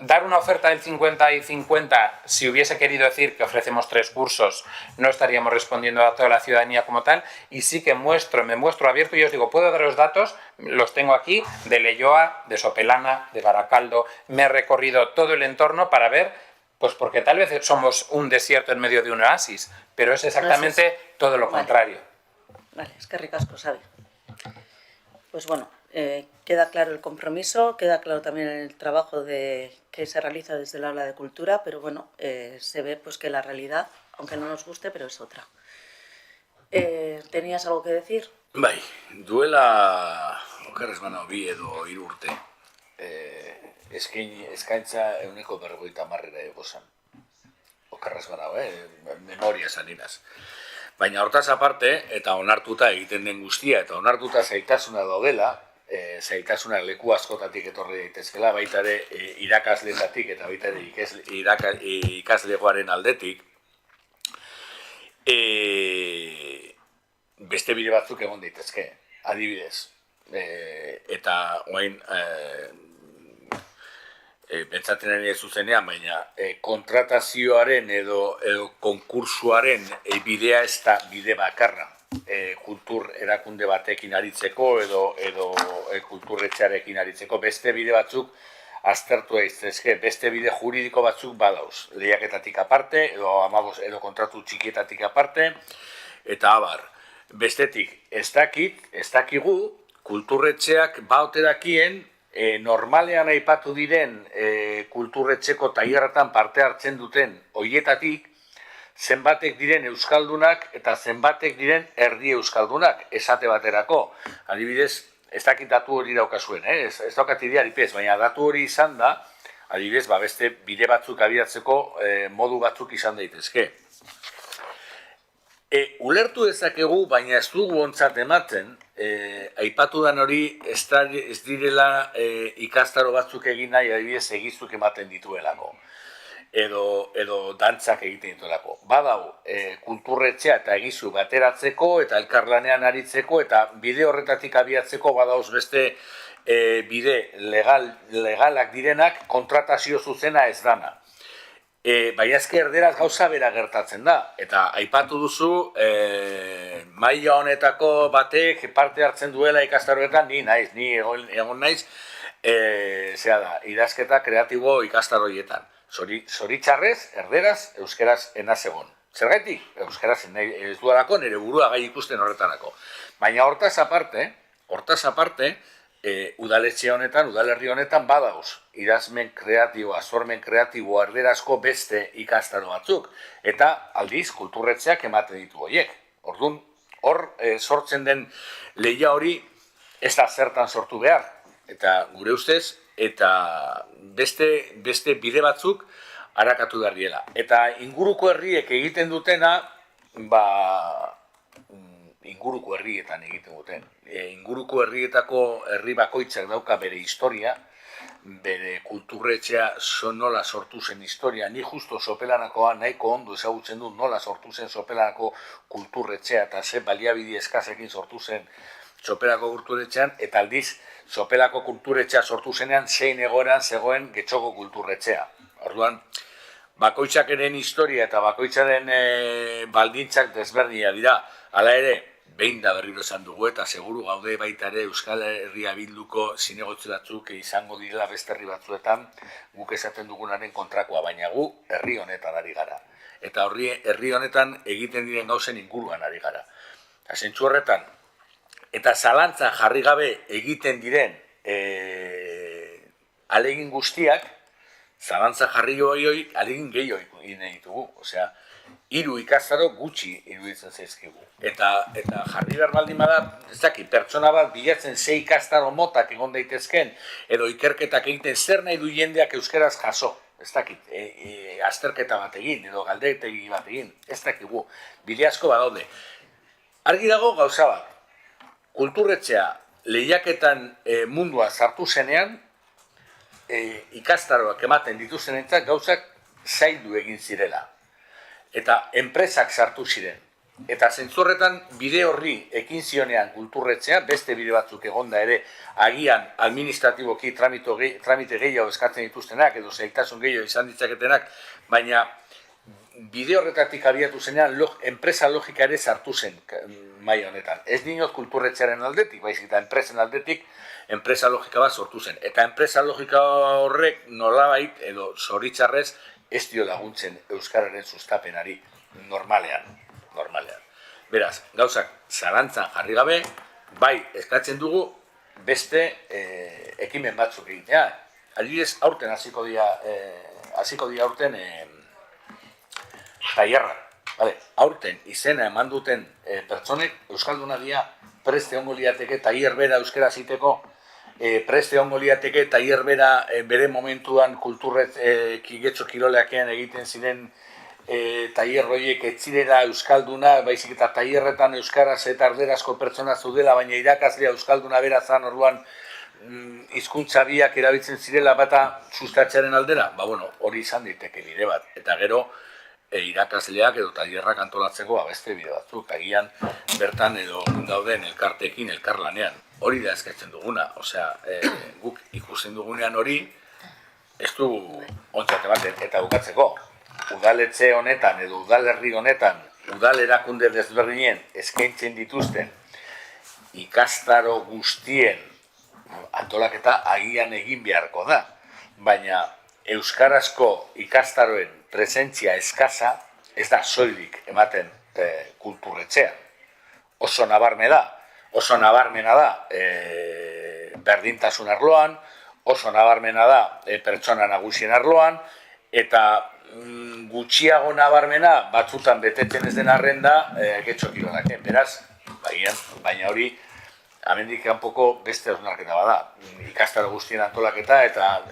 [SPEAKER 2] Dar una oferta del 50 y 50, si hubiese querido decir que ofrecemos 3 cursos, no estaríamos respondiendo a toda la ciudadanía como tal, y sí que me muestro abierto y os digo, puedo daros datos, los tengo aquí, de Leioa, de Sopelana, de Baracaldo, me he recorrido todo el entorno para ver, pues porque tal vez somos un desierto en medio de un oasis, pero es exactamente todo lo contrario.
[SPEAKER 1] Vale, es que ricasco, sabe. Pues bueno, queda claro el compromiso, queda claro también el trabajo que se realiza desde el aula de cultura, pero bueno, se ve pues que la realidad, aunque no nos guste, pero es otra. ¿Tenías algo que decir?
[SPEAKER 3] Bai, duela okerrez bana 2 edo 3 urte, eskaintza 150 egozan. Okerrez bana, memoria zaninaz. Baina hortaz aparte, eta onartuta egiten den guztia, eta onartuta zailtasuna daudela, zailtasuna leku askotatik etorri daitezkela, baita ere irakasletatik eta baita ere ikaslegoaren aldetik, beste bide batzuk egon daitezke, adibidez. Eta orain pentsatzen ari zuzenean, baina kontratazioaren edo konkursuaren bidea ez da bide bakarra. Kultur erakunde batekin aritzeko edo kulturretxearekin aritzeko, beste bide batzuk aztertu daitezke, beste bide juridiko batzuk badauz. Lehiaketatik aparte, edo kontratu txikietatik aparte, eta abar. Bestetik, ez dakigu kulturretxeak baote dakien normalean aipatu diren kulturretxeko tailerretan parte hartzen duten hoietatik, zenbatek diren euskaldunak eta zenbatek diren erdi euskaldunak, esate baterako. Adibidez, ez dakit datu hori daukazuen, ez daukat ideari pez, baina datu hori izan da, adibidez, beste bide batzuk abiatzeko modu batzuk izan daitezke. Ulertu dezakegu, baina ez dugu ontzat ematen, aipatu dan hori ez direla ikastaro batzuk egin nahi, adibidez, egizuk ematen dituelako. Edo dantzak egiten dituelako. Badau, kulturretxea eta egizu bateratzeko eta elkarlanean aritzeko eta bide horretatik abiatzeko badauz beste bide legalak direnak kontratazio zuzena ez dana. Baina ezke erderaz gauza bera gertatzen da. Eta aipatu duzu, maila honetako batek parte hartzen duela ikastaroetan, ni egon naiz, idazketa kreatibo ikastaroietan. Zoritxarrez, erderaz, euskeraz enaz egon. Zergaitik? Euskeraz ez duarako nire burua gai ikusten horretarako. Baina hortaz aparte, udaletxe honetan, udalerri honetan badauz. Idazmen kreatiboa, sormen kreatiboa erderazko beste ikastaro batzuk. Eta aldiz, kulturretxeak ematen ditu horiek. Orduan, hor sortzen den lehia hori ez da zertan sortu behar. Eta gure ustez, eta beste bide batzuk harakatu behar diela. Eta inguruko herriek egiten dutena, inguruko herrietan egiten duten. Inguruko herrietako herri bakoitzak dauka bere historia, bere kulturretxea nola sortu zen historia. Ni justo Sopelanakoa nahiko ondo ezagutzen dut nola sortu zen Sopelanako kulturretxea eta ze baliabide eskasekin sortu zen Sopelako kulturretxean, eta aldiz Sopelako kulturretxea sortu zenean zein egoeran zegoen Getxoko kulturretxea. Orduan, bakoitzakeren historia eta bakoitzaren baldintzak desberdina dira. Hala ere, behin da berriro esan dugu eta seguru gaude baita ere Euskal Herria Bilduko zinegotzi batzuk izango direla beste herri batzuetan guk esaten dugunaren kontrakoa, baina gu herri honetan ari gara. Eta herri honetan egiten diren gauzen inguruan ari gara. Zentzu horretan, eta zalantza jarri gabe egiten diren alegin guztiak, zalantza jarri hori alegin gehiago egin ditugu. Osea, 3 ikastaro gutxi iruditzen zaizkigu. Eta jarri behar baldin bada, ez dakit, pertsona bat bilatzen 6 ikastaro motak egon daitezken, edo ikerketak egiten zer nahi du jendeak euskeraz jaso. Ez dakit, azterketa bat egin, edo galdetegi bat egin, ez dakigu, bide asko badaude. Argi dago gauza bat, kulturretxea lehiaketan mundua sartu zenean, ikastaroak ematen dituztenentzat gauzak zaildu egin zirela. Eta enpresak sartu ziren. Eta zentzu horretan bide horri ekin zionean kulturretxea, beste bide batzuk egonda ere, agian administratiboki tramite gehiago eskatzen dituztenak, edo zailtasun gehiago izan ditzaketenak, baina bide horretatik abiatu zenean enpresa logika ere sartu zen maila honetan. Ez dinot kulturretxearen aldetik, baizik eta enpresen aldetik, enpresa logika bat sortu zen. Eta enpresa logika horrek nolabait, edo zoritxarrez, ez dio laguntzen euskararen sustapenari normalean. Beraz, gauzak zalantzan jarri gabe, bai eskatzen dugu beste ekimen batzuk egitea. Adibidez, aurten hasiko dira aurten tailerra. Aurten izena eman duten pertsonek euskalduna dira preste ongo liateke tailer bera euskera ziteko, preste ongo liateke tailer bera bere momentuan kulturret Getxo Kiroleakean egiten ziren tailer horiek ez zirela euskalduna, baizik eta tailerretan euskaraz eta erderazko pertsona zudela, baina irakaslea euskalduna bera zan orduan hizkuntza biak erabiltzen zirela bata sustatzearen aldera, hori izan daiteke bide bat. Eta gero irakasleak edo tailerrak antolatzeko beste bide batzuk, agian bertan edo dauden elkartekin elkarlanean. Hori da eskatzen duguna, osea, guk ikusten dugunean hori, ez du ontzat ematen eta bukatzeko. Udaletxe honetan edo udalerri honetan, udal erakunde desberdinen eskaintzen dituzten ikastaro guztien antolaketa agian egin beharko da. Baina euskarazko ikastaroen presentzia eskasa ez da soilik ematen kulturretxean. Oso nabarmena da berdintasun arloan, oso nabarmena da pertsona nagusien arloan, eta gutxiago nabarmena batzutan betetzen ez den arren da Getxo Kirolaken. Beraz, baina hori hemendik kanpoko beste hausnarketa bada. Ikastaro guztien antolaketa eta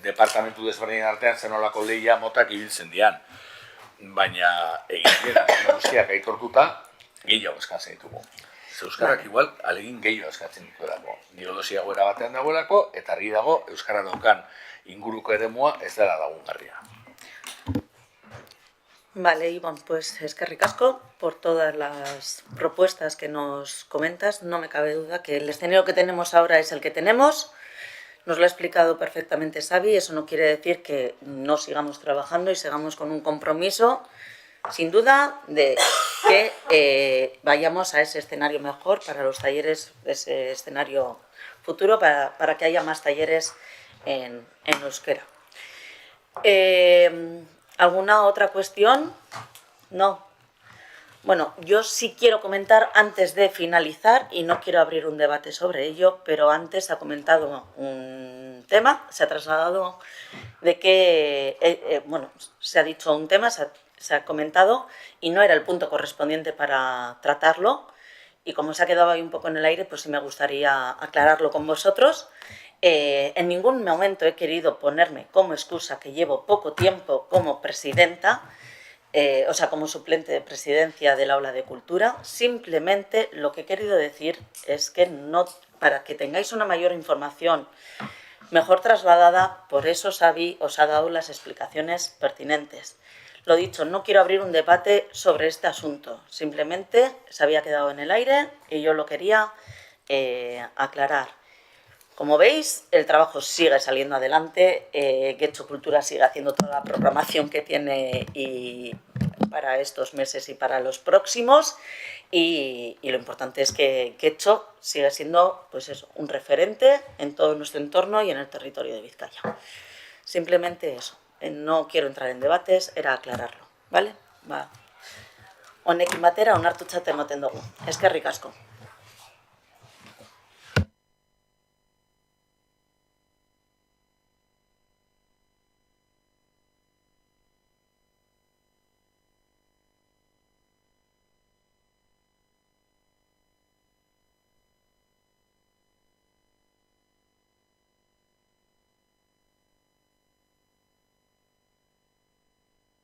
[SPEAKER 3] departamentu desberdinen artean zenolako lehia motak ibiltzen dian. Baina egin guztiak aitortuta gehiago eskatzen ditugu. Euskarak igual alegin gehiago eskatzen dituelako. Diodosiago erabatean dagoelako eta argi dago euskara daukan inguruko eremua ez dela lagungarria.
[SPEAKER 1] Vale, Iván, pues eskerrik asko por todas las propuestas que nos comentas. No me cabe duda que el escenario que tenemos ahora es el que tenemos. Nos lo ha explicado perfectamente Xavi. Eso no quiere decir que no sigamos trabajando y sigamos con un compromiso, sin duda, de que vayamos a ese escenario mejor para los talleres, ese escenario futuro, para que haya más talleres en euskera. ¿Alguna otra cuestión? No. Bueno, yo sí quiero comentar antes de finalizar, y no quiero abrir un debate sobre ello, pero antes se ha comentado un tema, se ha trasladado de que, se ha dicho un tema, se ha comentado, y no era el punto correspondiente para tratarlo, y como se ha quedado ahí un poco en el aire, pues sí me gustaría aclararlo con vosotros. En ningún momento he querido ponerme como excusa que llevo poco tiempo como presidenta, como suplente de presidencia del aula de cultura. Simplemente lo que he querido decir es que no, para que tengáis una mayor información mejor trasladada, por eso Xavi os ha dado las explicaciones pertinentes. Lo dicho, no quiero abrir un debate sobre este asunto, simplemente se había quedado en el aire y yo lo quería aclarar. Como veis, el trabajo sigue saliendo adelante, Getxo Cultura sigue haciendo toda la programación que tiene y para estos meses y para los próximos, y lo importante es que Getxo siga siendo, pues eso, un referente en todo nuestro entorno y en el territorio de Vizcaya. Simplemente eso, no quiero entrar en debates, era aclararlo, ¿vale? Honekin batera onartutzat ematen dugu. Eskerrik asko.